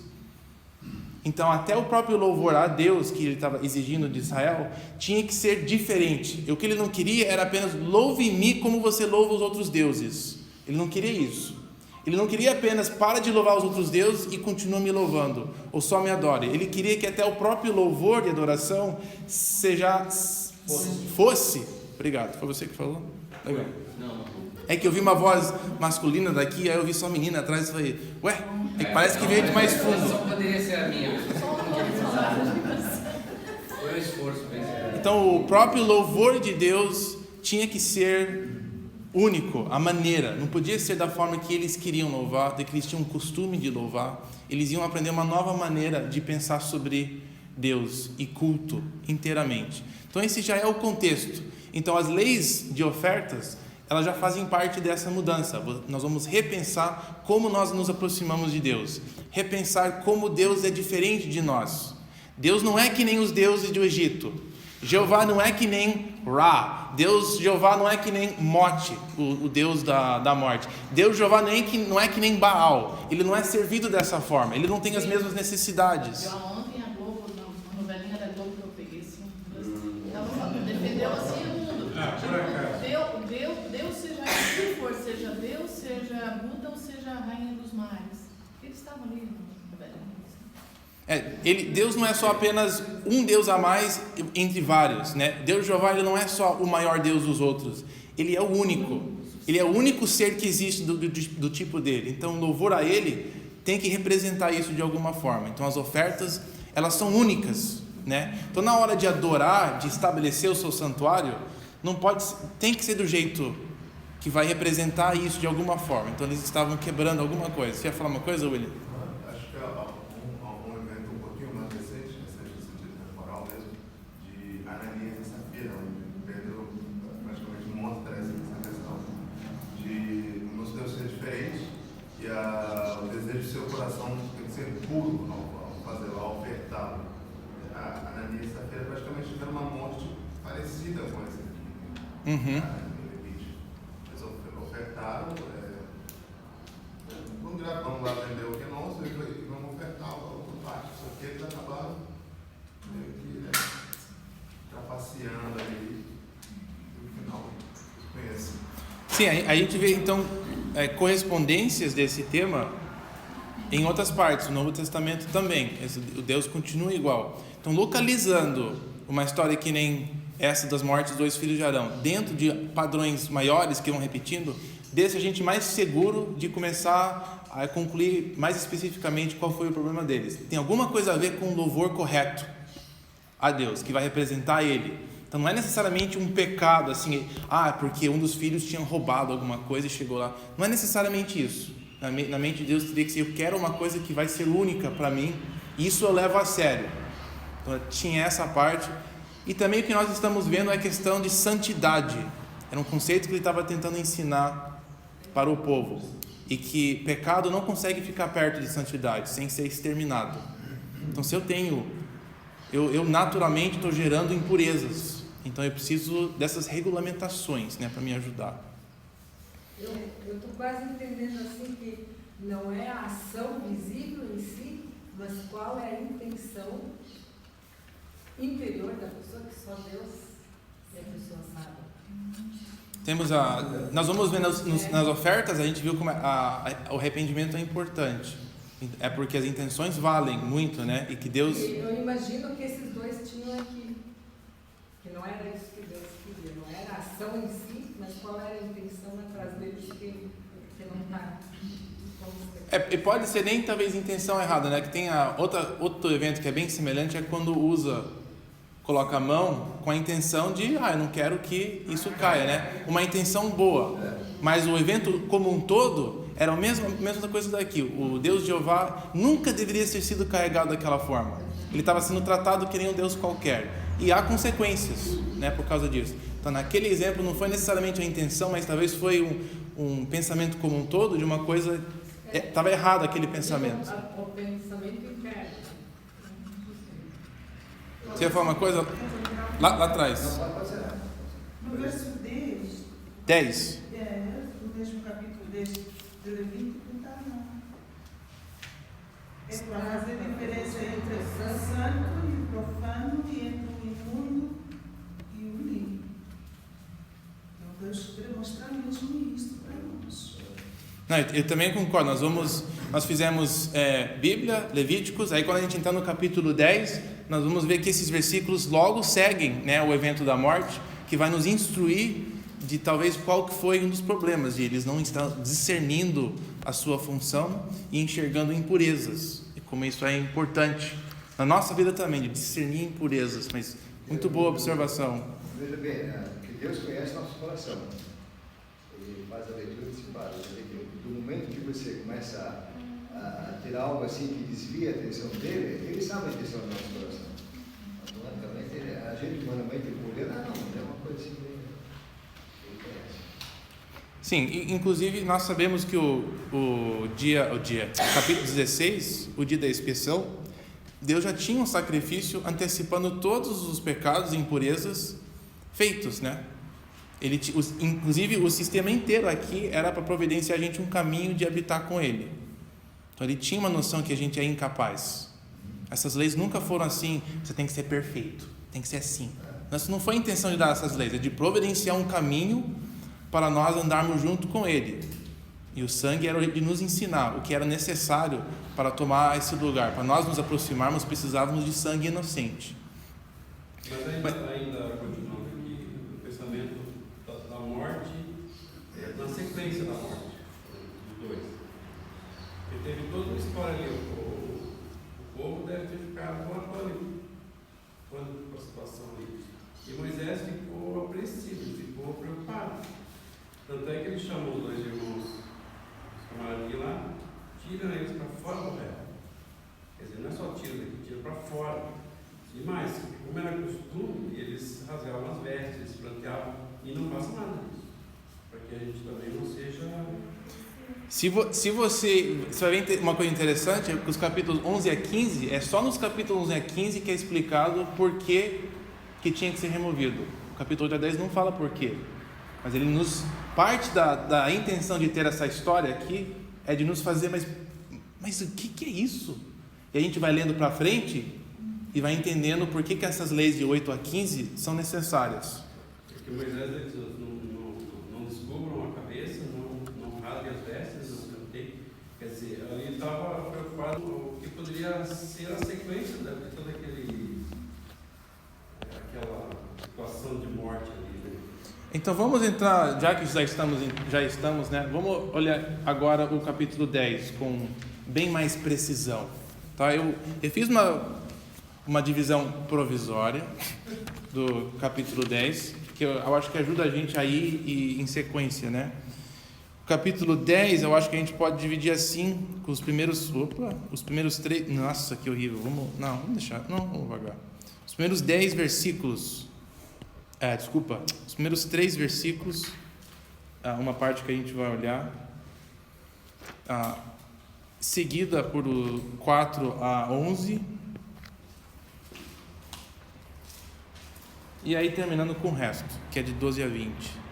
Então até o próprio louvor a Deus que ele estava exigindo de Israel tinha que ser diferente. E o que ele não queria era apenas louve-me como você louva os outros deuses. Ele não queria isso. Ele não queria apenas para de louvar os outros deuses e continua me louvando, ou só me adore. Ele queria que até o próprio louvor e adoração fosse. Obrigado, foi você que falou? Legal. Não. É que eu vi uma voz masculina daqui, aí eu vi só menina atrás e falei, ué, é que parece que veio de mais fundo. Só poderia ser a minha. Foi um esforço mesmo. Então o próprio louvor de Deus tinha que ser único, a maneira, não podia ser da forma que eles queriam louvar, que eles tinham um costume de louvar. Eles iam aprender uma nova maneira de pensar sobre Deus e culto inteiramente. Então esse já é o contexto. Então as leis de ofertas, elas já fazem parte dessa mudança. Nós vamos repensar como nós nos aproximamos de Deus, repensar como Deus é diferente de nós. Deus não é que nem os deuses do Egito. Jeová não é que nem Ra. Jeová não é que nem Mote, o deus da morte. Jeová não é que nem Baal. Ele não é servido dessa forma. Ele não tem as mesmas necessidades. Ontem a Globo, uma novelinha da Globo que eu peguei assim, ela defendeu assim o mundo. Deus seja quem for, seja Deus, seja Buda ou seja a Rainha dos Mares. Eles estavam ali na novelinha. Deus não é só apenas um Deus a mais entre vários, né? Deus Jeová, ele não é só o maior Deus dos outros. Ele é o único. Ele é o único ser que existe do tipo dele. Então, o louvor a ele tem que representar isso de alguma forma. Então, as ofertas, elas são únicas, né? Então, na hora de adorar, de estabelecer o seu santuário, tem que ser do jeito que vai representar isso de alguma forma. Então, eles estavam quebrando alguma coisa. Você ia falar uma coisa, William? Acho que é um evento um pouquinho mais recente no sentido temporal mesmo, de Ananias e Safira, onde Pedro praticamente mostra essa questão de o nosso Deus ser diferente e o desejo do seu coração tem que ser puro ao fazê-lo, ao ofertá-lo. Ananias e Safira praticamente tiveram uma morte parecida com essa aqui. Eles ofertaram, vamos lá vender o que é nosso e vamos ofertar outra parte. Só que eles acabaram meio que trapaceando ali no final. Conhece? Sim, a gente vê então correspondências desse tema em outras partes, no Novo Testamento também. O Deus continua igual. Então, localizando uma história que nem essa das mortes dos 2 filhos de Arão, dentro de padrões maiores que vão repetindo, deixa a gente mais seguro de começar a concluir mais especificamente qual foi o problema deles. Tem alguma coisa a ver com o louvor correto a Deus, que vai representar Ele. Então não é necessariamente um pecado, assim, porque um dos filhos tinha roubado alguma coisa e chegou lá. Não é necessariamente isso. Na mente de Deus teria que ser, eu quero uma coisa que vai ser única para mim, e isso eu levo a sério. Então tinha essa parte. E também o que nós estamos vendo é a questão de santidade. Era um conceito que ele estava tentando ensinar para o povo. E que pecado não consegue ficar perto de santidade, sem ser exterminado. Então se eu naturalmente estou gerando impurezas. Então eu preciso dessas regulamentações, né, para me ajudar. Eu estou quase entendendo assim que não é a ação visível em si, mas qual é a intenção interior da pessoa, que só Deus e a pessoa sabe. Nós vamos ver nas ofertas, a gente viu como o arrependimento é importante. É porque as intenções valem muito, né? E que Deus... Eu imagino que esses 2 tinham aqui, que não era isso que Deus queria, não era a ação em si, mas qual era a intenção atrás deles que não está. E pode ser nem talvez intenção errada, né? Que tem outro evento que é bem semelhante, é quando coloca a mão com a intenção de, eu não quero que isso caia, né? Uma intenção boa. Mas o evento como um todo era a mesma coisa daqui. O Deus Jeová nunca deveria ter sido carregado daquela forma. Ele estava sendo tratado que nem um Deus qualquer. E há consequências, né, por causa disso. Então, naquele exemplo, não foi necessariamente a intenção, mas talvez foi um pensamento como um todo de uma coisa... Estava errado aquele pensamento. O pensamento interno. Você ia falar uma coisa? Lá atrás. No verso 10. No mesmo capítulo 10 de Levítico, não está não. É para fazer diferença entre o santo e o profano, e entre o imundo e o limpo. Então Deus queria mostrar mesmo isso para nós. Não, eu também concordo. Nós fizemos Bíblia, Levíticos, aí quando a gente entrar no capítulo 10, nós vamos ver que esses versículos logo seguem, né, o evento da morte, que vai nos instruir de talvez qual que foi um dos problemas, de eles não estar discernindo a sua função e enxergando impurezas, e como isso é importante na nossa vida também, de discernir impurezas. Mas muito boa observação. Veja bem, que Deus conhece nosso coração. Ele faz a leitura antecipada. Do momento que você começa a ter algo assim que desvia a atenção dele, ele sabe a intenção do nosso coração. Automaticamente, a gente humanamente por ele, não é uma coisa assim. Ele conhece. Sim, inclusive nós sabemos que o capítulo 16, o dia da expiação, Deus já tinha um sacrifício antecipando todos os pecados e impurezas feitos, né? Inclusive o sistema inteiro aqui era para providenciar a gente um caminho de habitar com Ele. Então ele tinha uma noção que a gente é incapaz. Essas leis nunca foram assim, você tem que ser perfeito, tem que ser assim. Essa não foi a intenção de dar essas leis, é de providenciar um caminho para nós andarmos junto com Ele. E o sangue era de nos ensinar o que era necessário para tomar esse lugar. Para nós nos aproximarmos, precisávamos de sangue inocente. Mas ainda continuando aqui, o pensamento da morte, na sequência da morte, dos dois. Porque teve toda uma história ali, o povo deve ter ficado com a pânico com a situação ali. E Moisés ficou apreensivo, ficou preocupado. Tanto é que ele chamou os dois irmãos, os camaradas lá, tiram eles para fora do véu. Quer dizer, não é só tira daqui, tira para fora. E mais, como era costume, eles rasgavam as vestes, eles planteavam e não passa nada disso. Para que a gente também não seja. Se você vai ver uma coisa interessante, é que os capítulos 11 a 15, é só nos capítulos 11 a 15 que é explicado por que tinha que ser removido. O capítulo 8 a 10 não fala por quê, mas ele parte da intenção de ter essa história aqui é de nos fazer, mas o que é isso? E a gente vai lendo para frente e vai entendendo por que essas leis de 8 a 15 são necessárias. Porque Moisés diz, não descubram a cabeça, não rasguem as vestes, não cantei. Quer dizer, ali ele estava preocupado com o que poderia ser a sequência de toda aquela situação de morte ali, né? Então vamos entrar, já que já estamos, né? Vamos olhar agora o capítulo 10 com bem mais precisão. Tá? Eu fiz uma divisão provisória do capítulo 10, que eu acho que ajuda a gente a ir em sequência, né? O capítulo 10, eu acho que a gente pode dividir assim, com os primeiros 3, nossa, que horrível, vamos deixar, vamos vagar. Os primeiros 10 versículos, os primeiros 3 versículos, uma parte que a gente vai olhar, seguida por 4 a 11, e aí terminando com o resto, que é de 12 a 20.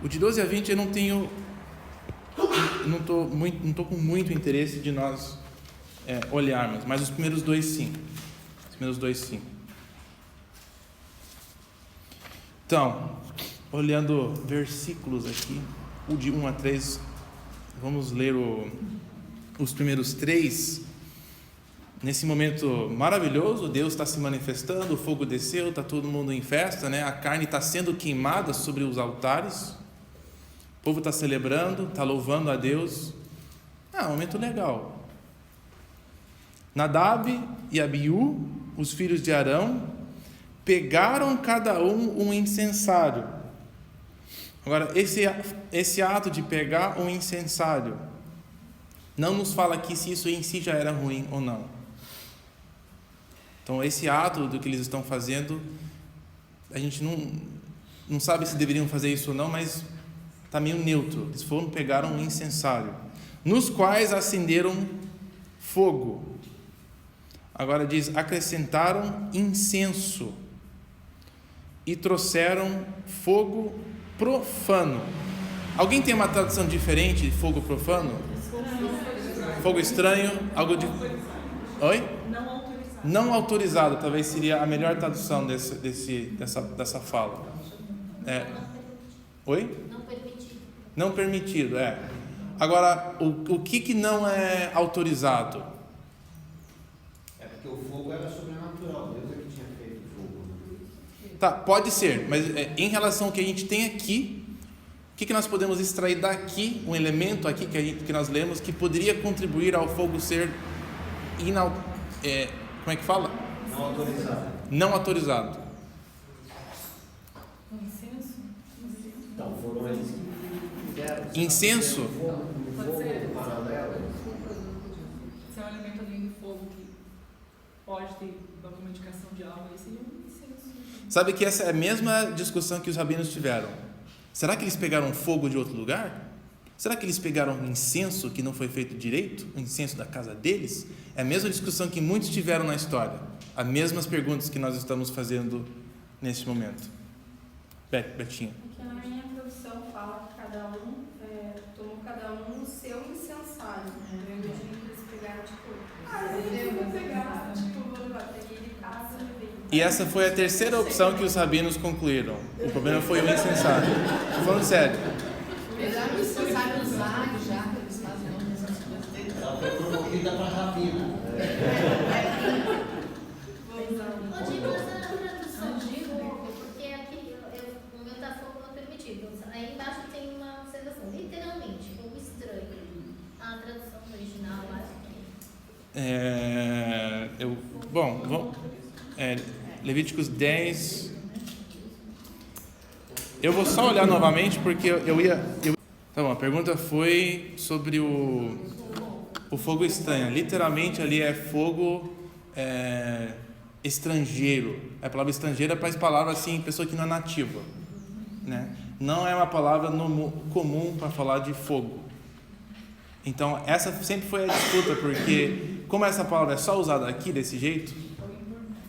O de 12 a 20 eu não estou com muito interesse de nós olharmos, mas os primeiros 2 sim. Então, olhando versículos aqui, o de 1 a 3, vamos ler os primeiros 3. Nesse momento maravilhoso, Deus está se manifestando, o fogo desceu, está todo mundo em festa, né? A carne está sendo queimada sobre os altares, o povo está celebrando, está louvando a Deus. Um momento legal. Nadab e Abiú, os filhos de Arão, pegaram cada um incensário. Agora, esse ato de pegar um incensário não nos fala aqui se isso em si já era ruim ou não. Então, esse ato do que eles estão fazendo, a gente não sabe se deveriam fazer isso ou não, mas está meio neutro. Eles pegaram um incensário, nos quais acenderam fogo. Agora diz, acrescentaram incenso e trouxeram fogo profano. Alguém tem uma tradução diferente de fogo profano? Fogo estranho, algo de... Oi? Não autorizado, talvez seria a melhor tradução dessa fala. Oi? Não permitido, Agora, o que não é autorizado? É porque o fogo era sobrenatural, Deus é que tinha feito o fogo. Tá, pode ser, mas em relação ao que a gente tem aqui, o que nós podemos extrair daqui, um elemento aqui que nós lemos, que poderia contribuir ao fogo ser como é que fala? Não autorizado. Não autorizado. Incenso? Então, foram eles que fizeram. Incenso? Pode ser. Paralelo. Se é um elemento ali no fogo que pode ter alguma indicação de algo, aí seria um incenso. Sabe que essa é a mesma discussão que os rabinos tiveram. Será que eles pegaram fogo de outro lugar? Será que eles pegaram incenso que não foi feito direito? O incenso da casa deles? É a mesma discussão que muitos tiveram na história. As mesmas perguntas que nós estamos fazendo neste momento. Betinha. Aqui na minha tradução fala que tomou cada um o seu incensário. Eu imagino que eles pegaram, eu vou pegar, vou levar até aqui de casa, E essa foi a terceira opção que os rabinos concluíram. O problema foi o incensário. Estou falando sério. pegaram o incensário usado já, que eles fazem essas coisas deles. Ela foi promovida para a rapina. Porque aqui o meu tá fogo não permitido. Aí embaixo tem uma observação, literalmente, fogo estranho. A tradução original, acho que Levíticos 10. Eu vou só olhar novamente porque Tá bom, a pergunta foi sobre o fogo estranho. Literalmente ali é fogo estrangeiro. A palavra estrangeira faz palavra assim, pessoa que não é nativa, né? Não é uma palavra comum para falar de fogo. Então essa sempre foi a disputa, porque como essa palavra é só usada aqui desse jeito,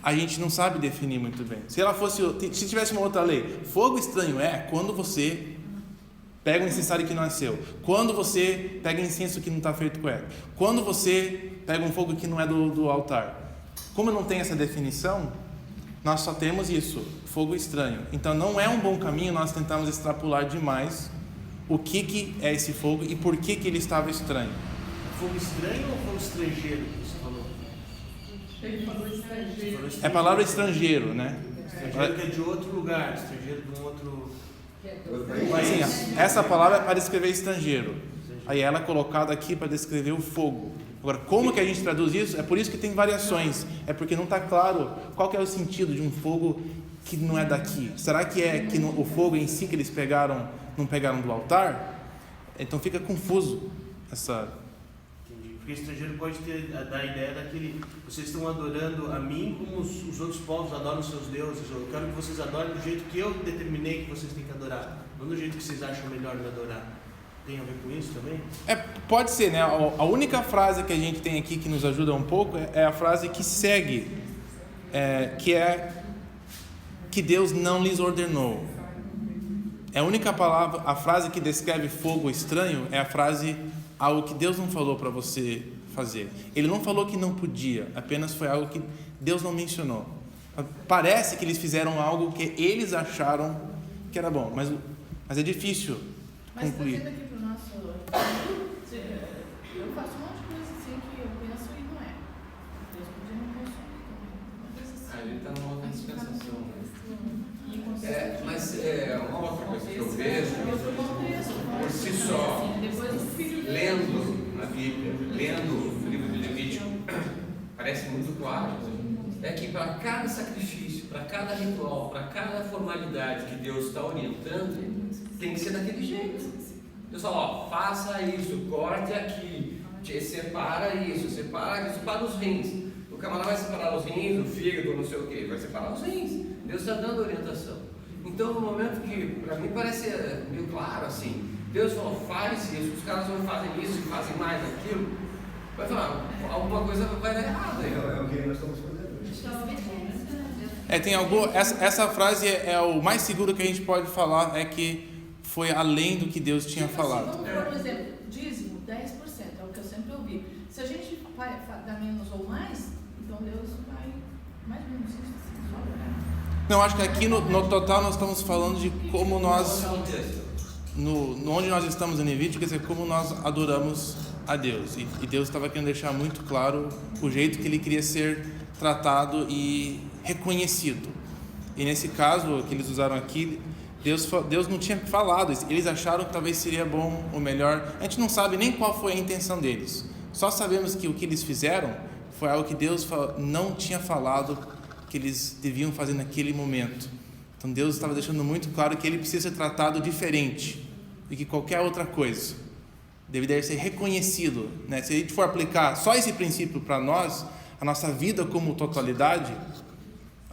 a gente não sabe definir muito bem. Se tivesse uma outra lei, fogo estranho é quando você pega um incensário que não é seu, quando você pega incenso que não está feito correto, quando você pega um fogo que não é do altar. Como não tem essa definição, nós só temos isso, fogo estranho. Então não é um bom caminho nós tentarmos extrapolar demais o que é esse fogo e por que ele estava estranho. Fogo estranho ou fogo estrangeiro que você falou? Ele falou estrangeiro. É a palavra estrangeiro, né? Estrangeiro que é de outro lugar, estrangeiro de um outro... Assim, essa palavra é para descrever estrangeiro. Aí ela é colocada aqui para descrever o fogo. Agora, como que a gente traduz isso? É por isso que tem variações. É porque não está claro qual que é o sentido de um fogo que não é daqui. Será que é que o fogo em si que eles pegaram, não pegaram do altar? Então fica confuso essa... Entendi. Porque estrangeiro pode dar a ideia daquele... Vocês estão adorando a mim como os outros povos adoram os seus deuses. Eu quero que vocês adorem do jeito que eu determinei que vocês têm que adorar. Não do jeito que vocês acham melhor de adorar. Tem a ver com isso também? Pode ser, né? A única frase que a gente tem aqui que nos ajuda um pouco é a frase que segue, que é que Deus não lhes ordenou. É a única palavra, a frase que descreve fogo estranho é a frase algo que Deus não falou para você fazer. Ele não falou que não podia, apenas foi algo que Deus não mencionou. Parece que eles fizeram algo que eles acharam que era bom, mas é difícil concluir. Mas trazendo aqui para o nosso... Eu faço um monte de coisa assim que eu penso e não é. Deus podia não consumir também. Ele está numa outra dispensação. Mas uma outra coisa que eu vejo, por si só, lendo a Bíblia, lendo o livro de Levítico, parece muito claro, é que para cada sacrifício, para cada ritual, para cada formalidade que Deus está orientando, tem que ser daquele jeito. Deus fala, faça isso, corte aqui, separa isso para os rins. O camarada vai separar os rins, o fígado, não sei o que, vai separar os rins. Deus está dando orientação. Então, no momento que, para mim, parece meio claro assim, Deus falou, faz isso, os caras não fazem isso e fazem mais aquilo, vai falar, alguma coisa vai dar errado aí. É o que nós estamos fazendo. Essa frase é o mais seguro que a gente pode falar, é que foi além do que Deus tinha falado. Vamos por exemplo, dízimo, 10%, é o que eu sempre ouvi. Se a gente vai dar menos ou mais, então Deus vai mais ou menos isso, assim, sobra, né? Não, acho que aqui no total nós estamos falando de como nós, onde nós estamos em Levítico, quer dizer, como nós adoramos a Deus. E Deus estava querendo deixar muito claro o jeito que Ele queria ser tratado e reconhecido. E nesse caso que eles usaram aqui, Deus não tinha falado, eles acharam que talvez seria bom ou melhor. A gente não sabe nem qual foi a intenção deles, só sabemos que o que eles fizeram foi algo que Deus não tinha falado que eles deviam fazer naquele momento. Então Deus estava deixando muito claro que ele precisa ser tratado diferente do que qualquer outra coisa, deveria ser reconhecido, né? Se a gente for aplicar só esse princípio para nós, a nossa vida como totalidade,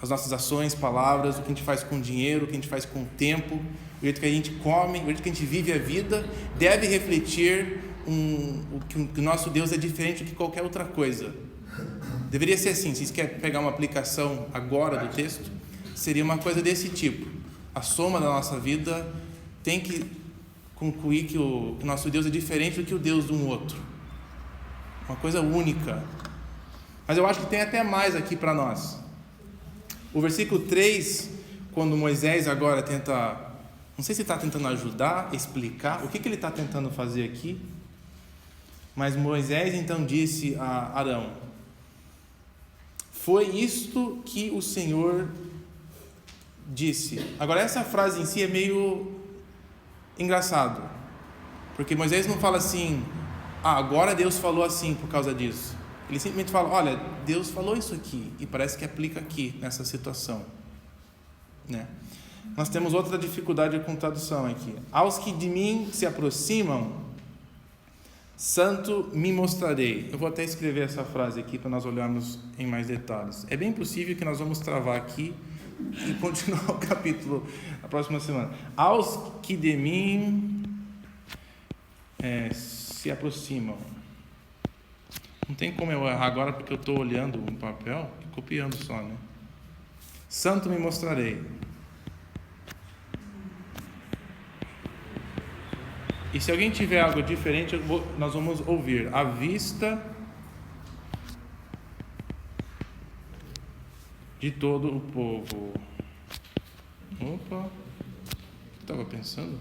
as nossas ações, palavras, o que a gente faz com o dinheiro, o que a gente faz com o tempo, o jeito que a gente come, o jeito que a gente vive a vida, deve refletir que o nosso Deus é diferente do que qualquer outra coisa. Deveria ser assim. Se vocês querem pegar uma aplicação agora do texto, seria uma coisa desse tipo. A soma da nossa vida tem que concluir que o nosso Deus é diferente do que o Deus de um outro. Uma coisa única. Mas eu acho que tem até mais aqui para nós. O versículo 3, quando Moisés agora tenta, não sei se está tentando ajudar, explicar, o que ele está tentando fazer aqui, mas Moisés então disse a Arão: foi isto que o Senhor disse. Agora essa frase em si é meio engraçado, porque Moisés não fala assim, agora Deus falou assim por causa disso. Ele simplesmente fala, olha, Deus falou isso aqui, e parece que aplica aqui, nessa situação, né? Nós temos outra dificuldade com tradução aqui. Aos que de mim se aproximam, santo me mostrarei. Eu vou até escrever essa frase aqui para nós olharmos em mais detalhes. É bem possível que nós vamos travar aqui e continuar o capítulo na próxima semana. Aos que de mim se aproximam. Não tem como eu errar agora porque eu estou olhando um papel, copiando só, né? Santo me mostrarei. E se alguém tiver algo diferente, nós vamos ouvir. À vista de todo o povo. Opa, o que estava pensando?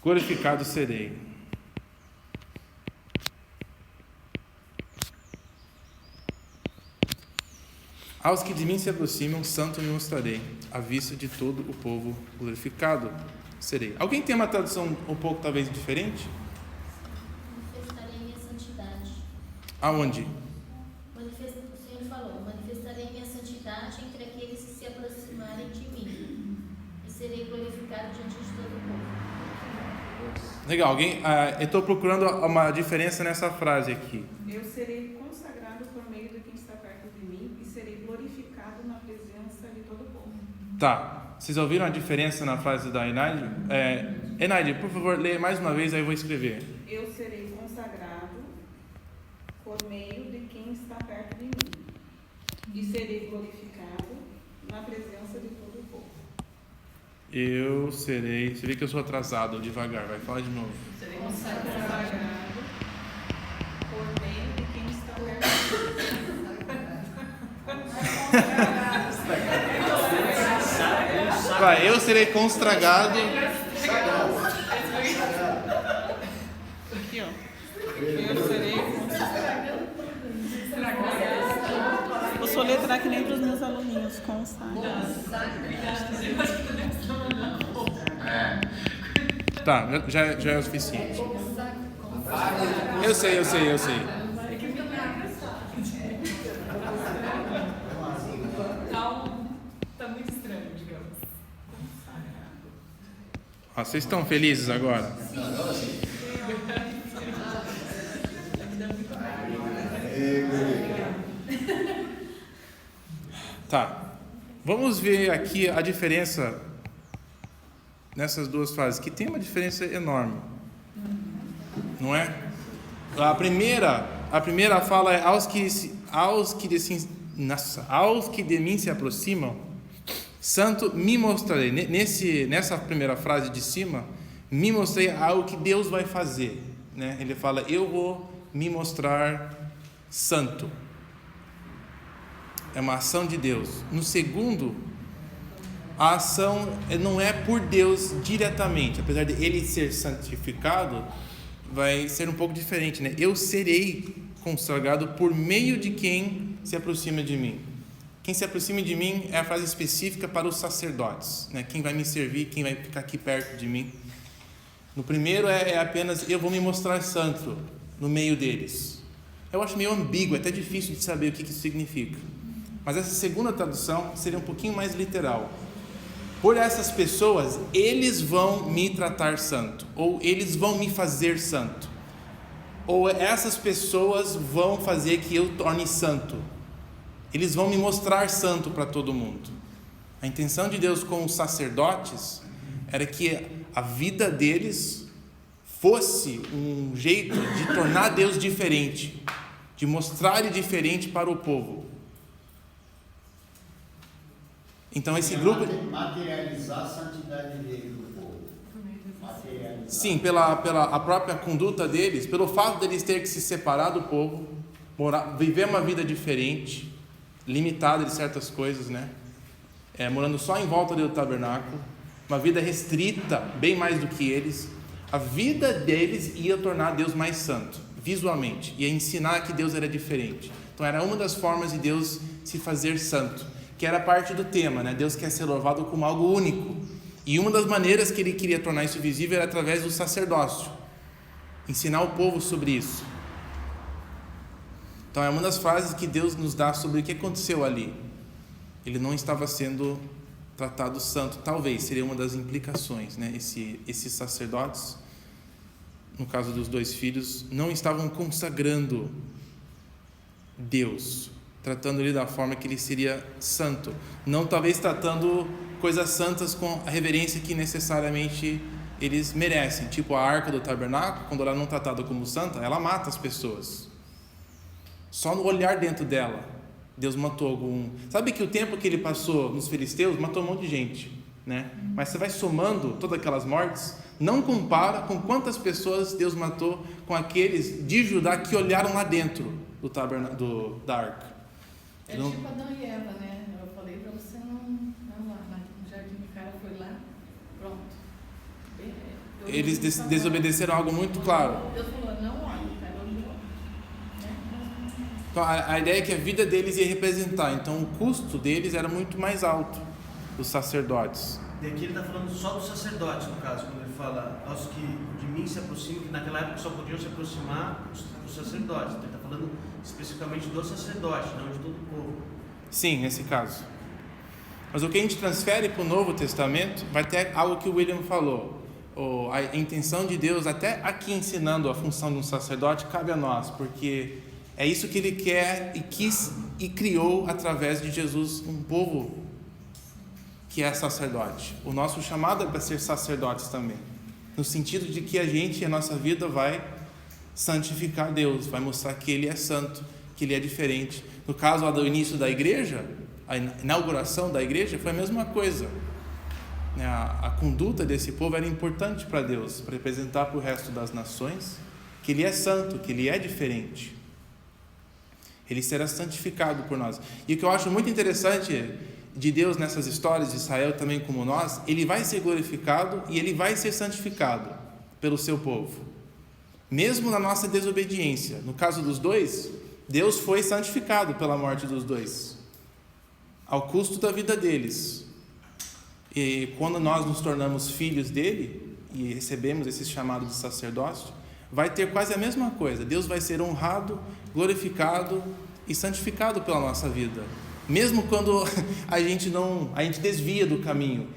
Glorificado serei. Aos que de mim se aproximam, santo me mostrarei. À vista de todo o povo glorificado serei. Alguém tem uma tradução um pouco talvez diferente? Manifestarei minha santidade. Aonde? O Senhor falou, manifestarei minha santidade entre aqueles que se aproximarem de mim, e serei glorificado diante de todo o povo. Legal, alguém? Eu estou procurando uma diferença nessa frase aqui. Eu serei consagrado por meio de quem está perto de mim e serei glorificado na presença de todo o povo. Tá. Vocês ouviram a diferença na frase da Enaide? Enaide, por favor, leia mais uma vez, aí eu vou escrever. Eu serei consagrado por meio de quem está perto de mim e serei glorificado na presença de todo o povo. Eu serei... Você vê que eu sou atrasado, devagar, vai, fala de novo. Serei consagrado por meio de quem está perto de mim. Vai, eu serei consagrado. Aqui, ó. Eu serei consagrado. Eu sou letra que nem para os meus aluninhos, consagrado. Tá, já é o suficiente. Eu sei. Tá muito estranho, digamos. Vocês estão felizes agora? Tá. Vamos ver aqui a diferença nessas duas frases, que tem uma diferença enorme. Não é? A primeira fala é aos que de mim se aproximam, santo me mostrarei. Nessa primeira frase de cima, me mostrei algo que Deus vai fazer, né? Ele fala, eu vou me mostrar santo. É uma ação de Deus. No segundo, a ação não é por Deus diretamente, apesar de ele ser santificado, vai ser um pouco diferente, né? Eu serei consagrado por meio de quem se aproxima de mim. Quem se aproxime de mim é a frase específica para os sacerdotes, né? Quem vai me servir, quem vai ficar aqui perto de mim. No primeiro é apenas, eu vou me mostrar santo no meio deles. Eu acho meio ambíguo, é até difícil de saber o que isso significa. Mas essa segunda tradução seria um pouquinho mais literal. Por essas pessoas, eles vão me tratar santo, ou eles vão me fazer santo, ou essas pessoas vão fazer que eu torne santo. Eles vão me mostrar santo para todo mundo. A intenção de Deus com os sacerdotes era que a vida deles fosse um jeito de tornar Deus diferente, de mostrar Ele diferente para o povo. Então esse grupo... Materializar a santidade dele do povo. Materializar. Sim, pela a própria conduta deles, pelo fato deles terem que se separar do povo, viver uma vida diferente, limitada de certas coisas, né? Morando só em volta do tabernáculo, uma vida restrita, bem mais do que eles. A vida deles ia tornar Deus mais santo, visualmente, ia ensinar que Deus era diferente. Então era uma das formas de Deus se fazer santo, que era parte do tema, né? Deus quer ser louvado como algo único. E uma das maneiras que Ele queria tornar isso visível era através do sacerdócio, ensinar o povo sobre isso. Então é uma das frases que Deus nos dá sobre o que aconteceu ali. Ele não estava sendo tratado santo, talvez seria uma das implicações, né? Esses sacerdotes, no caso dos 2 filhos, não estavam consagrando Deus, tratando Ele da forma que Ele seria santo, não talvez tratando coisas santas com a reverência que necessariamente eles merecem, tipo a arca do tabernáculo, quando ela não é tratada como santa, ela mata as pessoas. Só no olhar dentro dela, Deus matou algum... Sabe que o tempo que Ele passou nos filisteus, matou um monte de gente, né? Mas você vai somando todas aquelas mortes, não compara com quantas pessoas Deus matou com aqueles de Judá que olharam lá dentro do tabernáculo, da arca. É tipo Adão e Eva, né? Eu falei para você não lá, no jardim, o cara foi lá, pronto. Eles desobedeceram algo muito claro. Deus falou, não olha, o cara olhou. Então, a ideia é que a vida deles ia representar, então o custo deles era muito mais alto, dos sacerdotes. E aqui ele está falando só dos sacerdotes, no caso, quando ele fala aos que de mim se aproximam, que naquela época só podiam se aproximar dos sacerdotes. Então, ele está falando especificamente dos sacerdotes, não de todo o povo. Sim, nesse caso. Mas o que a gente transfere para o Novo Testamento vai ter algo que o William falou. A intenção de Deus, até aqui ensinando a função de um sacerdote, cabe a nós, porque é isso que Ele quer e quis e criou através de Jesus, um povo que é sacerdote. O nosso chamado é para ser sacerdotes também, no sentido de que a nossa vida vai santificar Deus, vai mostrar que Ele é santo, que Ele é diferente. No caso lá do início da igreja, a inauguração da igreja foi a mesma coisa. A conduta desse povo era importante para Deus, para representar para o resto das nações que Ele é santo, que Ele é diferente. Ele será santificado por nós. E o que eu acho muito interessante de Deus nessas histórias de Israel, também como nós, Ele vai ser glorificado e Ele vai ser santificado pelo seu povo. Mesmo na nossa desobediência. No caso dos 2, Deus foi santificado pela morte dos 2, ao custo da vida deles. E quando nós nos tornamos filhos dele e recebemos esse chamado de sacerdócio, vai ter quase a mesma coisa. Deus vai ser honrado, glorificado e santificado pela nossa vida. Mesmo quando a gente desvia do caminho,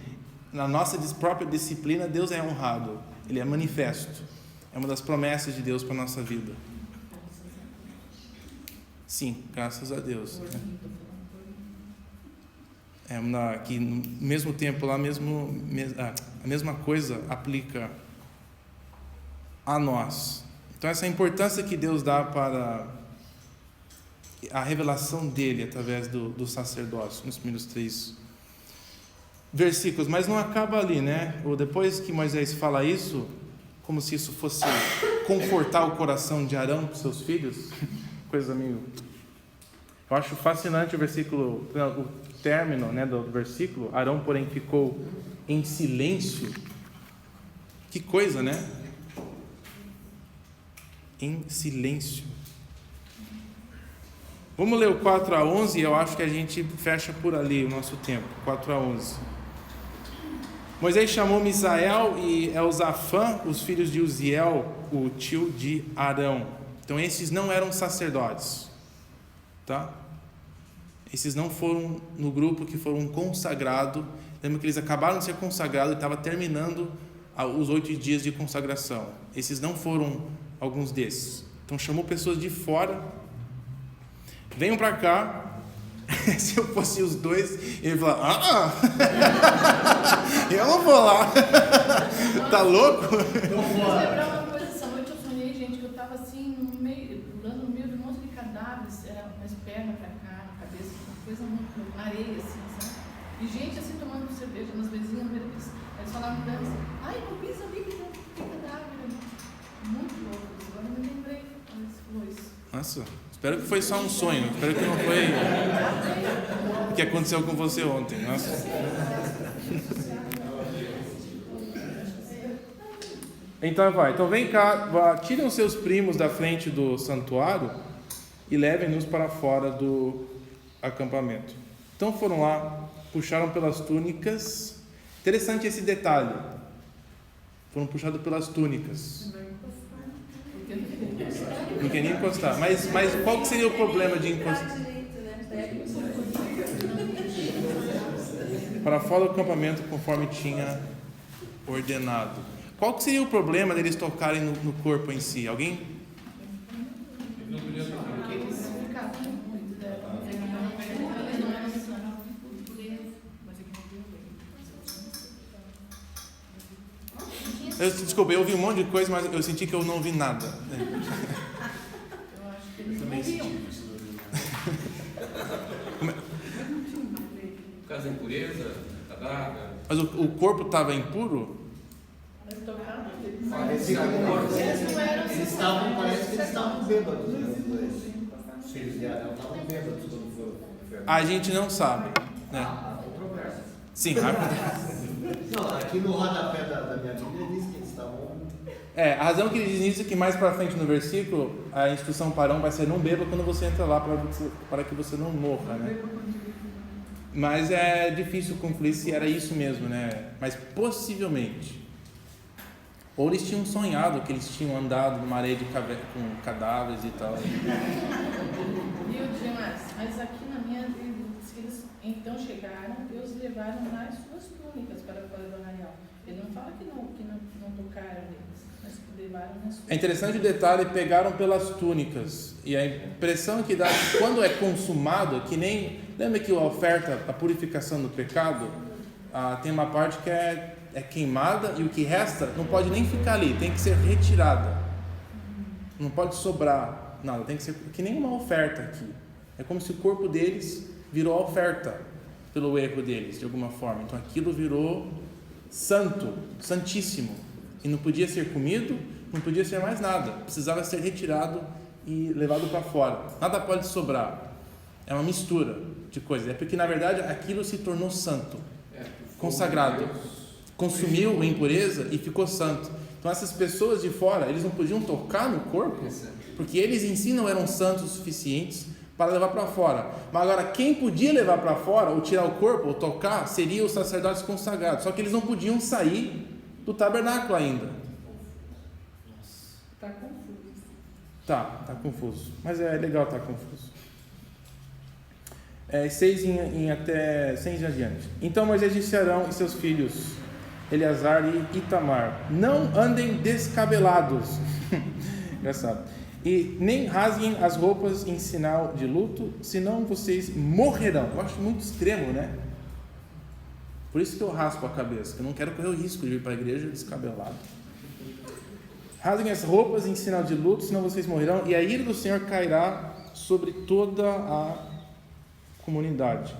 na nossa própria disciplina, Deus é honrado, Ele é manifesto. É uma das promessas de Deus para a nossa vida. Sim, graças a Deus. Que no mesmo tempo, lá a mesma coisa aplica a nós. Então, essa importância que Deus dá para a revelação dele através do sacerdócio, nos primeiros 3 versículos. Mas não acaba ali, né? Depois que Moisés fala isso, como se isso fosse confortar o coração de Arão para seus filhos, coisa meio... Eu acho fascinante o versículo, o término, né, do versículo. Arão, porém, ficou em silêncio. Que coisa, né? Em silêncio. Vamos ler o 4 a 11, eu acho que a gente fecha por ali o nosso tempo, 4 a 11. Moisés chamou Misael e Elzafã, os filhos de Uziel, o tio de Arão. Então esses não eram sacerdotes, tá? Esses não foram no grupo que foram consagrados. Lembra que eles acabaram de ser consagrados e estavam terminando os 8 dias de consagração. Esses não foram alguns desses. Então chamou pessoas de fora. Venham para cá. Se eu fosse os dois, ele ia falar: eu não vou lá. Tá louco? Eu vou lembrar uma coisa, essa noite eu sonhei, gente, que eu estava assim, pulando no meio de um monte de cadáveres, era umas pernas para cá, na cabeça, uma coisa muito, na areia, assim, sabe? E gente assim tomando cerveja nas mesinhas, no meio daqueles, eles falavam assim: ai, não pisa ali, que tem cadáver. Muito louco, agora eu me lembrei quando você falou isso. Nossa, espero que foi só um sonho, espero que não foi o que aconteceu com você ontem. Nossa. Então vem cá, tirem os seus primos da frente do santuário e levem-nos para fora do acampamento. Então foram lá, puxaram pelas túnicas. Interessante esse detalhe. Foram puxados pelas túnicas. Não quer nem encostar. Mas qual que seria o problema de encostar? Para fora do acampamento, conforme tinha ordenado. Qual que seria o problema deles tocarem no corpo em si? Alguém? Desculpa, eu ouvi um monte de coisa, mas eu senti que eu não ouvi nada. Eu acho que eles não viam. Por causa da impureza, da daga. Mas o corpo estava impuro? Parece que eles estavam bêbados, né? Os filhos de Arão estavam bêbados quando foram. A gente não sabe, né? Sim, não, aqui no rodapé da minha Bíblia diz que eles estavam. A razão que ele diz isso é que mais para frente no versículo, a instrução para Arão vai ser: não beba quando você entra lá, para que você não morra, né? Mas é difícil concluir se era isso mesmo, né? Mas possivelmente. Ou eles tinham sonhado que eles tinham andado numa areia com cadáveres e tal. Viu, Dimas? Mas aqui na minha Bíblia, se eles então chegaram, Deus levaram nas suas túnicas para fora do arraial. Ele não fala que não tocaram neles, mas que levaram nas suas. É interessante o detalhe: pegaram pelas túnicas. E a impressão que dá quando é consumado, que nem. Lembra que a oferta, a purificação do pecado, tem uma parte que é queimada e o que resta não pode nem ficar ali, tem que ser retirada. Não pode sobrar nada, tem que ser que nem uma oferta aqui. É como se o corpo deles virou a oferta pelo erro deles, de alguma forma. Então aquilo virou santo, santíssimo. E não podia ser comido, não podia ser mais nada. Precisava ser retirado e levado para fora. Nada pode sobrar. É uma mistura de coisas. É porque, na verdade, aquilo se tornou santo, consagrado. Consumiu a impureza e ficou santo. Então essas pessoas de fora, eles não podiam tocar no corpo, porque eles em si não eram santos o suficientes para levar para fora. Mas agora quem podia levar para fora, ou tirar o corpo, ou tocar, seria os sacerdotes consagrados. Só que eles não podiam sair do tabernáculo ainda. Está confuso. Tá confuso. Mas é legal estar confuso. 6 em adiante. Então Moisés disse a Arão e seus filhos Eleazar e Itamar: não andem descabelados. Engraçado. E nem rasguem as roupas em sinal de luto, senão vocês morrerão. Eu acho muito extremo, né? Por isso que eu raspo a cabeça, eu não quero correr o risco de ir para a igreja descabelado. Rasguem as roupas em sinal de luto, senão vocês morrerão, e a ira do Senhor cairá sobre toda a comunidade.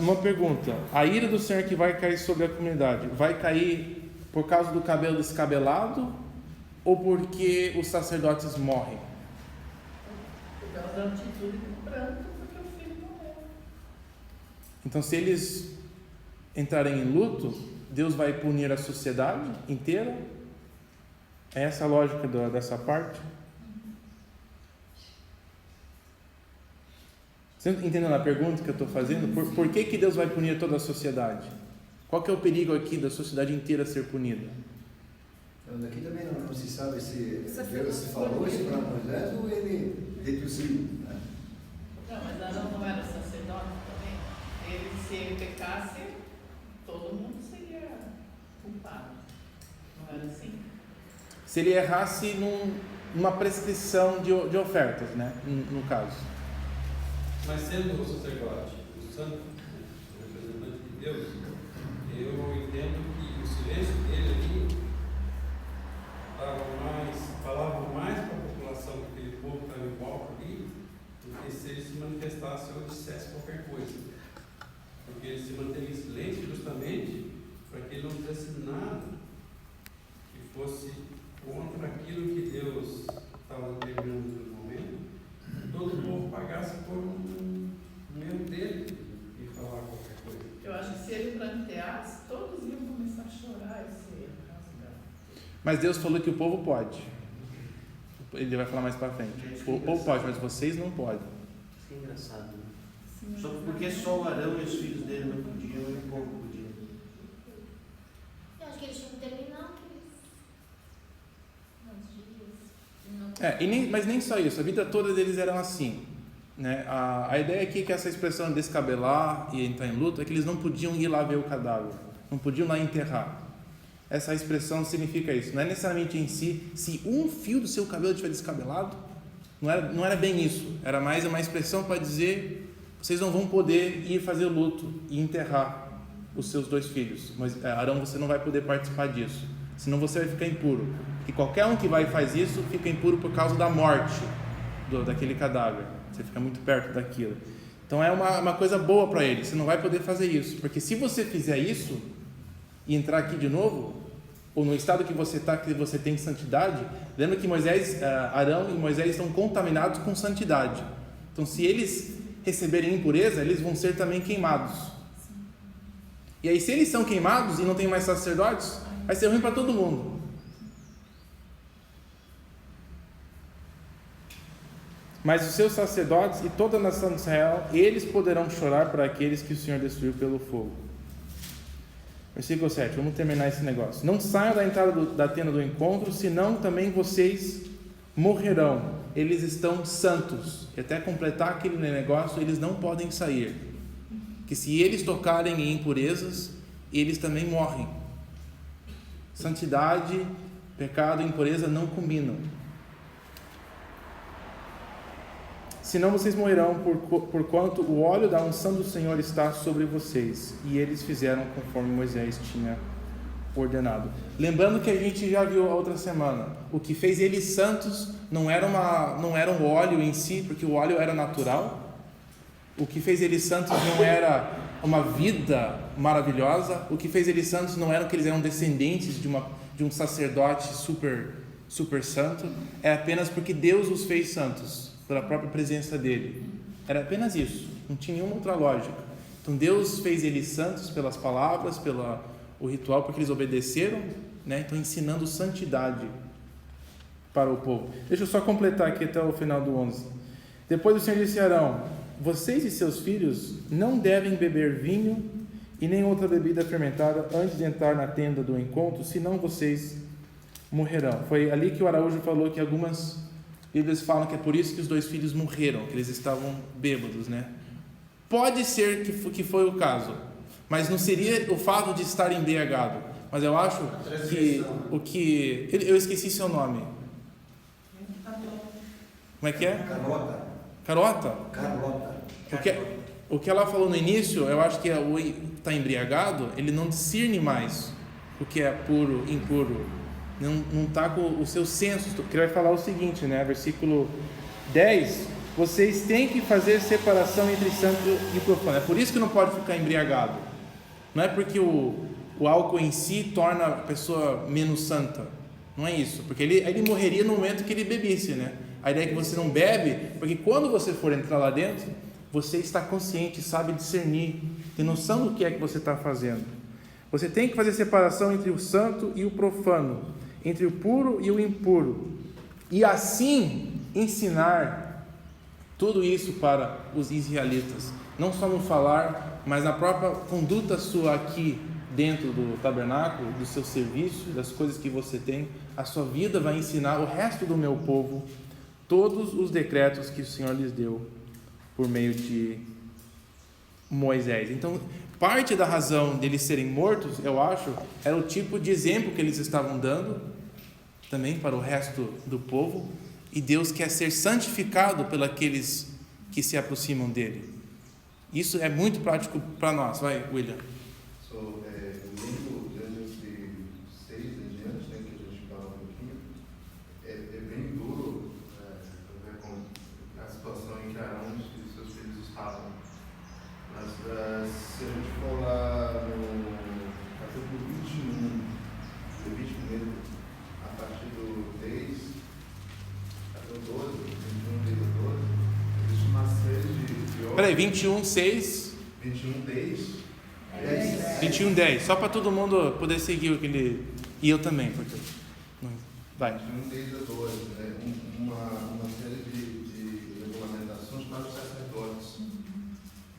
Uma pergunta: a ira do Senhor que vai cair sobre a comunidade, vai cair por causa do cabelo descabelado ou porque os sacerdotes morrem? Por causa da atitude branca, porque o filho morreu. Então, se eles entrarem em luto, Deus vai punir a sociedade inteira? É essa a lógica dessa parte? Você entendeu a pergunta que eu estou fazendo? Por que Deus vai punir toda a sociedade? Qual que é o perigo aqui da sociedade inteira ser punida? Então, aqui também não se sabe se Deus falou isso para Moisés ou ele deduziu. Né? Não, mas Arão não era sacerdote também. Se ele pecasse, todo mundo seria culpado. Não era assim? Se ele errasse numa prescrição de ofertas, né? No caso. Mas sendo o sacerdote, o santo, o representante de Deus, eu entendo que o silêncio dele ali falava mais para a população daquele povo que estava em volta ali, do que se ele se manifestasse ou dissesse qualquer coisa. Porque ele se manteria em silêncio justamente para que ele não dissesse nada que fosse contra aquilo que Deus estava determinando no momento, e todo o povo pagasse por um erro dele e falar qualquer coisa. Eu acho que se ele planteasse, todos iam começar a chorar esse erro. Mas Deus falou que o povo pode. Ele vai falar mais para frente. O povo pode, mas vocês não podem. Isso que é engraçado, né? Só porque só o Arão e os filhos dele não podiam e o povo podia. Eu acho que eles tinham que terminar Mas nem só isso. A vida toda deles eram assim. Né? A ideia aqui é que essa expressão descabelar e entrar em luto é que eles não podiam ir lá ver o cadáver. Não podiam lá enterrar. Essa expressão significa isso. Não é necessariamente em si, se um fio do seu cabelo estiver descabelado, não era bem isso. Era mais uma expressão para dizer, vocês não vão poder ir fazer luto e enterrar os seus 2 filhos. Mas Arão, você não vai poder participar disso. Senão você vai ficar impuro. E qualquer um que vai e faz isso, fica impuro por causa da morte daquele cadáver. Você fica muito perto daquilo. Então é uma coisa boa para ele. Você não vai poder fazer isso. Porque se você fizer isso e entrar aqui de novo, ou no estado que você está, que você tem santidade, lembra que Arão e Moisés estão contaminados com santidade. Então, se eles receberem impureza, eles vão ser também queimados. E aí, se eles são queimados e não tem mais sacerdotes, vai ser ruim para todo mundo. Mas os seus sacerdotes e toda a nação de Israel, eles poderão chorar para aqueles que o Senhor destruiu pelo fogo. Versículo 7, vamos terminar esse negócio. Não saiam da entrada da tenda do encontro, senão também vocês morrerão. Eles estão santos. E até completar aquele negócio, eles não podem sair. Que se eles tocarem em impurezas, eles também morrem. Santidade, pecado e impureza não combinam. Senão vocês morrerão, porquanto o óleo da unção do Senhor está sobre vocês. E eles fizeram conforme Moisés tinha ordenado. Lembrando que a gente já viu a outra semana, o que fez eles santos não era um óleo em si, porque o óleo era natural. O que fez eles santos não era uma vida maravilhosa. O que fez eles santos não era que eles eram descendentes de um sacerdote super santo. É apenas porque Deus os fez santos, pela própria presença dele. Era apenas isso, não tinha nenhuma outra lógica. Então Deus fez eles santos pelas palavras, pelo ritual, porque eles obedeceram, né? Então ensinando santidade para o povo. Deixa eu só completar aqui até o final do 11. Depois o Senhor disse a Arão: vocês e seus filhos não devem beber vinho e nem outra bebida fermentada antes de entrar na tenda do encontro, senão vocês morrerão. Foi ali que o Araújo falou que algumas Bíblias falam que é por isso que os 2 filhos morreram, que eles estavam bêbados, né? Pode ser que foi o caso, mas não seria o fato de estar embriagado. Mas eu acho que eu esqueci seu nome. Como é que é? Carota? O que ela falou no início, eu acho que o está embriagado, ele não discerne mais o que é puro, impuro. Não está com o seu senso, que ele vai falar o seguinte, né? Versículo 10, vocês têm que fazer separação entre santo e profano. É por isso que não pode ficar embriagado. Não é porque o álcool em si torna a pessoa menos santa. Não é isso, porque ele morreria no momento que ele bebesse, né? A ideia é que você não bebe, porque quando você for entrar lá dentro, você está consciente, sabe discernir, tem noção do que é que você está fazendo. Você tem que fazer separação entre o santo e o profano, entre o puro e o impuro, e assim ensinar tudo isso para os israelitas. Não só no falar, mas na própria conduta sua aqui dentro do tabernáculo, do seu serviço, das coisas que você tem. A sua vida vai ensinar o resto do meu povo todos os decretos que o Senhor lhes deu por meio de Moisés. Então, parte da razão deles serem mortos, eu acho, era o tipo de exemplo que eles estavam dando também para o resto do povo, e Deus quer ser santificado pelos aqueles que se aproximam dele. Isso é muito prático para nós. Vai, William. Lendo Gênesis 6 em diante, né, que a gente fala um pouquinho, é bem duro ver com a situação em que Arão e seus filhos estavam. Mas se a gente for lá no capítulo 21, Levítico mesmo, a partir do 10 até o 12, 21, 10 a 12, existe uma série de Peraí, 21, 6... 21, 10... 21, 10, só para todo mundo poder seguir aquele. E eu também, porque. Vai. 21, 10 a 12, né? Uma série de regulamentações para os sacerdotes.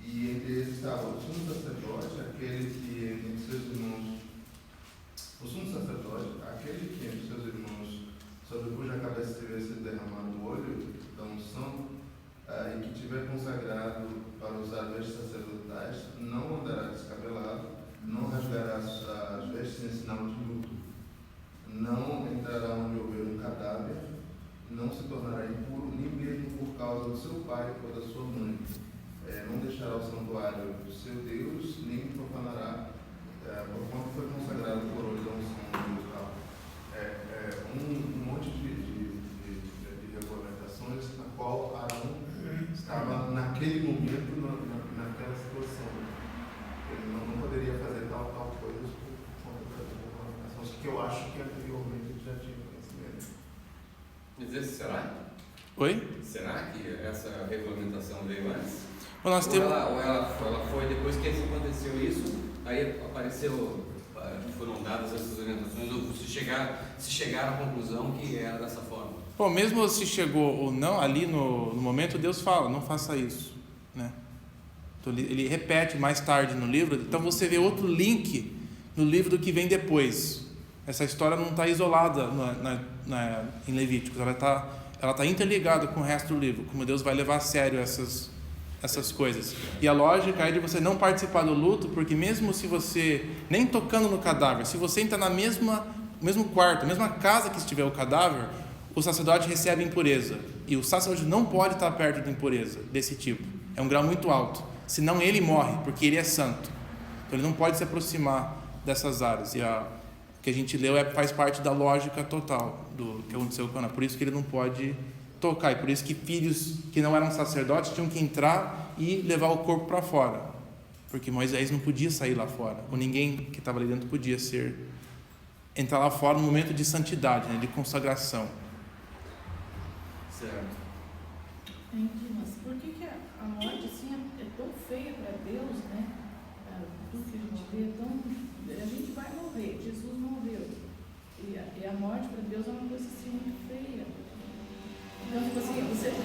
E entre eles estava o sumo sacerdote, aquele que entre seus irmãos. O sumo sacerdote, aquele que entre seus irmãos, sobre cuja cabeça tiver sido derramado o óleo da unção, e que tiver consagrado para usar vestes sacerdotais, não andará descabelado, não rasgará as vestes em sinal de luto, não entrará onde houver um cadáver, não se tornará impuro, nem mesmo por causa do seu pai ou da sua mãe, não deixará o santuário do seu Deus, nem profanará, porquanto foi consagrado por óleo da unção de Deus. Um monte de regulamentações na qual Arão estava naquele momento naquela situação. Ele não poderia fazer tal coisa por conta das regulamentações que eu acho que anteriormente ele já tinha conhecimento. Mas será? Oi? Será que essa regulamentação veio antes? Ou ela foi depois que aconteceu isso, aí apareceu, foram dadas essas orientações, ou se chegar à conclusão que era dessa forma? Bom, mesmo se chegou ou não, ali no momento Deus fala, não faça isso, né? Então, ele repete mais tarde no livro, então você vê outro link no livro do que vem depois. Essa história não está isolada em Levíticos, ela está interligada com o resto do livro, como Deus vai levar a sério essas coisas. E a lógica é de você não participar do luto, porque mesmo se você, nem tocando no cadáver, se você entrar no mesmo quarto, mesma casa que estiver o cadáver, o sacerdote recebe impureza. E o sacerdote não pode estar perto de impureza desse tipo. É um grau muito alto. Senão ele morre, porque ele é santo. Então ele não pode se aproximar dessas áreas. E o que a gente leu faz parte da lógica total do que aconteceu com Ana. Por isso que ele não pode tocar. E por isso que filhos que não eram sacerdotes tinham que entrar e levar o corpo para fora. Porque Moisés não podia sair lá fora. Ou ninguém que estava ali dentro podia entrar lá fora no momento de santidade, né, de consagração. Certo. Entendi, mas por que a morte assim é tão feia para Deus, né? Tudo que a gente vê a gente vai morrer, Jesus morreu. E a morte para Deus é uma coisa assim muito feia. Então, tipo assim, você né?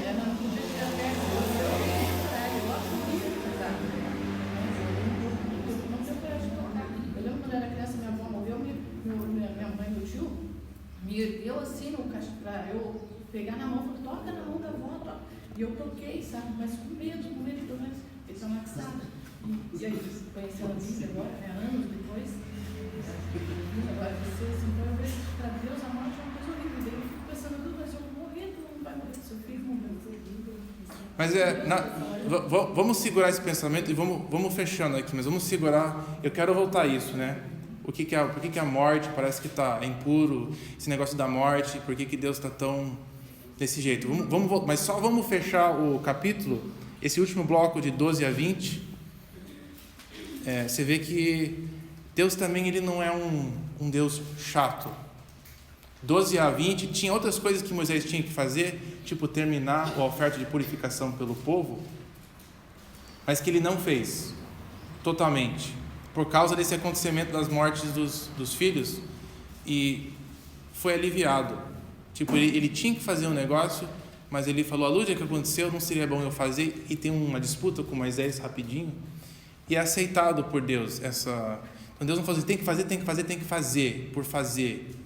Ela não podia ficar perto de você, eu queria casar, mas não tenho coragem de tocar. Eu lembro quando eu era criança, minha avó morreu, minha mãe e meu tio me ergueu assim no caixa para eu pegar na mão, falou, toca na mão da avó, toca. E eu toquei, sabe, mas com medo, pelo menos, eles são maxiados. E aí, conheci ela disso agora, né, anos depois. Agora, você, assim, então eu vejo que para Deus a morte é uma coisa horrível. Daí eu fico pensando, mas eu vou morrer, tu não vai morrer do seu filho, morrer do seu filho. Mas vamos segurar esse pensamento e vamos fechando aqui, mas vamos segurar. Eu quero voltar a isso, né? Por que a morte parece que está impuro, esse negócio da morte, por que Deus está tão desse jeito? Mas só vamos fechar o capítulo, esse último bloco de 12 a 20. Você vê que Deus também ele não é um Deus chato. 12 a 20 tinha outras coisas que Moisés tinha que fazer, tipo terminar a oferta de purificação pelo povo, mas que ele não fez totalmente, por causa desse acontecimento das mortes dos filhos, e foi aliviado. Tipo, ele tinha que fazer um negócio, mas ele falou, à luz do que aconteceu, não seria bom eu fazer? E tem uma disputa com Moisés rapidinho, e é aceitado por Deus. Então Deus não fala assim, tem que fazer, por fazer.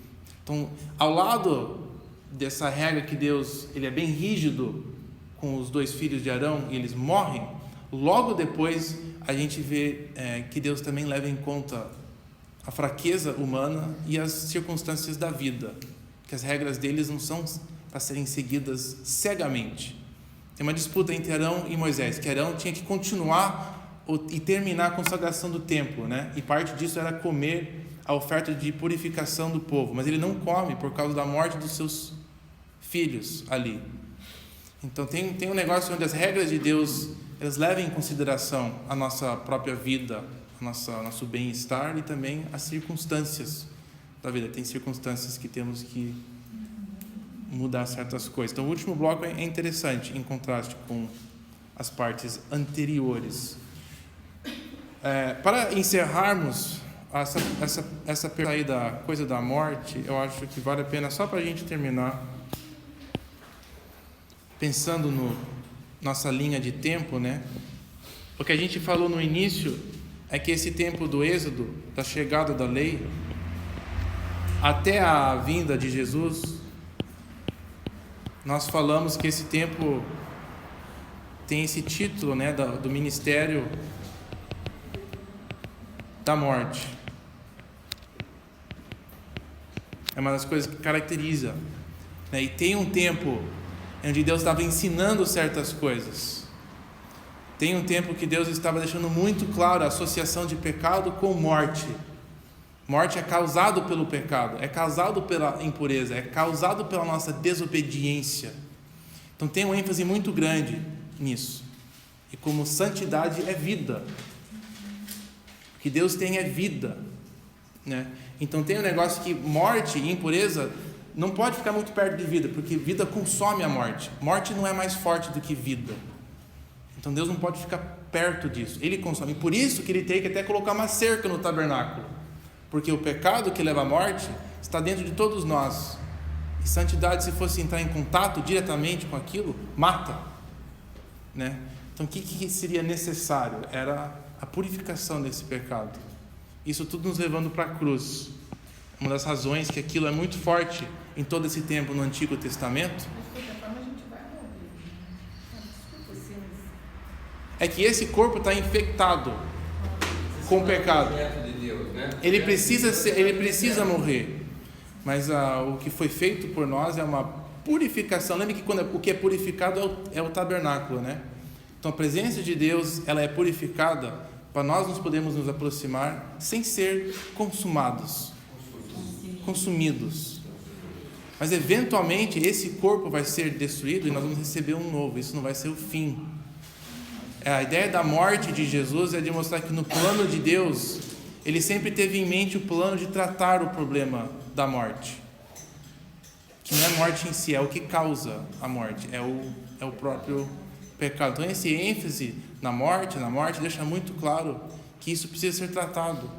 Então, ao lado dessa regra que Deus, ele é bem rígido com os 2 filhos de Arão, e eles morrem, logo depois a gente vê que Deus também leva em conta a fraqueza humana e as circunstâncias da vida, que as regras deles não são para serem seguidas cegamente. Tem uma disputa entre Arão e Moisés, que Arão tinha que continuar e terminar a consagração do templo, né? E parte disso era comer a oferta de purificação do povo, mas ele não come por causa da morte dos seus filhos ali. Então tem um negócio onde as regras de Deus, elas levam em consideração a nossa própria vida, nosso bem-estar e também as circunstâncias da vida. Tem circunstâncias que temos que mudar certas coisas. Então o último bloco é interessante, em contraste com as partes anteriores. Para encerrarmos essa pergunta aí da coisa da morte, eu acho que vale a pena, só para a gente terminar, pensando nossa linha de tempo, né? O que a gente falou no início é que esse tempo do Êxodo, da chegada da lei, até a vinda de Jesus, nós falamos que esse tempo tem esse título, né, do ministério da morte. É uma das coisas que caracteriza, né? E tem um tempo onde Deus estava ensinando certas coisas. Tem um tempo que Deus estava deixando muito claro a associação de pecado com morte. Morte é causado pelo pecado, é causado pela impureza, é causado pela nossa desobediência. Então tem uma ênfase muito grande nisso. E como santidade é vida. O que Deus tem é vida, né? Então tem um negócio que morte e impureza não pode ficar muito perto de vida, porque vida consome a morte. Morte não é mais forte do que vida. Então Deus não pode ficar perto disso. Ele consome. E por isso que ele tem que até colocar uma cerca no tabernáculo. Porque o pecado que leva à morte está dentro de todos nós. E santidade, se fosse entrar em contato diretamente com aquilo, mata, né? Então o que seria necessário? Era a purificação desse pecado. Isso tudo nos levando para a cruz. Uma das razões que aquilo é muito forte em todo esse tempo no Antigo Testamento é que esse corpo está infectado com o pecado. Ele precisa morrer. Mas o que foi feito por nós é uma purificação. Lembre que o que é purificado é o tabernáculo, né? Então a presença de Deus, ela é purificada para nós nos podermos nos aproximar sem ser consumidos. Mas eventualmente esse corpo vai ser destruído e nós vamos receber um novo. Isso não vai ser o fim. A ideia da morte de Jesus é de mostrar que no plano de Deus, ele sempre teve em mente o plano de tratar o problema da morte. Que não é a morte em si, é o que causa a morte, é o próprio pecado. Então esse ênfase na morte deixa muito claro que isso precisa ser tratado.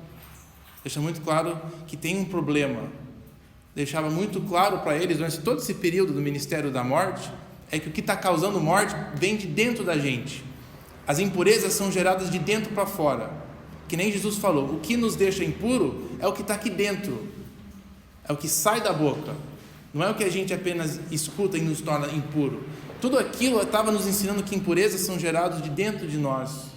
Deixa muito claro que tem um problema. Deixava muito claro para eles, durante todo esse período do ministério da morte, é que o que está causando morte vem de dentro da gente. As impurezas são geradas de dentro para fora. Que nem Jesus falou, o que nos deixa impuro é o que está aqui dentro. É o que sai da boca. Não é o que a gente apenas escuta e nos torna impuro. Tudo aquilo estava nos ensinando que impurezas são geradas de dentro de nós.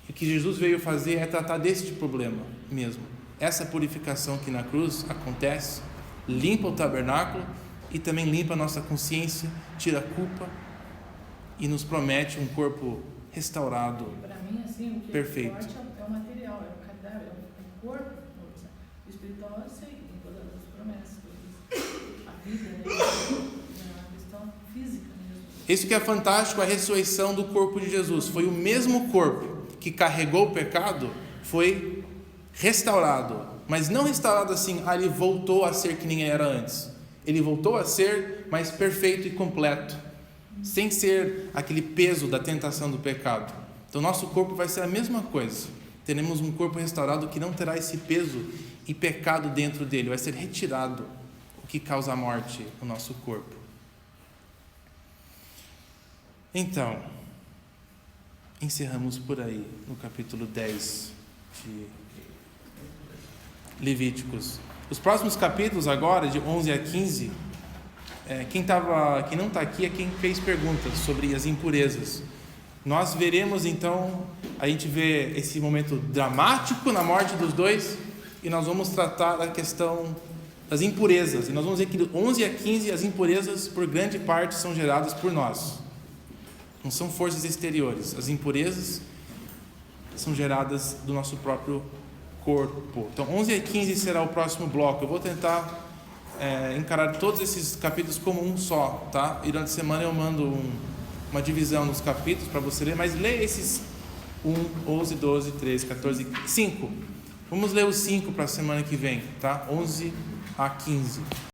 E o que Jesus veio fazer é tratar deste problema mesmo. Essa purificação que na cruz acontece, limpa o tabernáculo e também limpa a nossa consciência, tira a culpa e nos promete um corpo restaurado, para mim, assim, o que perfeito. É forte é o material, é o cadáver, é o corpo. O espiritual eu sei, tem todas as promessas, a vida, né? É uma questão física mesmo. Isso que é fantástico, a ressurreição do corpo de Jesus. Foi o mesmo corpo que carregou o pecado, foi restaurado. Mas não restaurado assim, ele voltou a ser que nem era antes. Ele voltou a ser mais perfeito e completo, sem ser aquele peso da tentação do pecado. Então nosso corpo vai ser a mesma coisa. Teremos um corpo restaurado que não terá esse peso e pecado dentro dele. Vai ser retirado o que causa a morte no nosso corpo. Então, encerramos por aí no capítulo 10 de Levíticos. Os próximos capítulos agora, de 11 a 15, quem não está aqui é quem fez perguntas sobre as impurezas. Nós veremos então, a gente vê esse momento dramático na morte dos dois, e nós vamos tratar da questão das impurezas. E nós vamos ver que 11 a 15 as impurezas por grande parte são geradas por nós. Não são forças exteriores. As impurezas são geradas do nosso próprio corpo. Então 11 a 15 será o próximo bloco. Eu vou tentar encarar todos esses capítulos como um só, tá? E durante a semana eu mando uma divisão nos capítulos para você ler, mas lê esses 1, 11, 12, 13, 14, 5. Vamos ler os 5 para a semana que vem, tá? 11 a 15.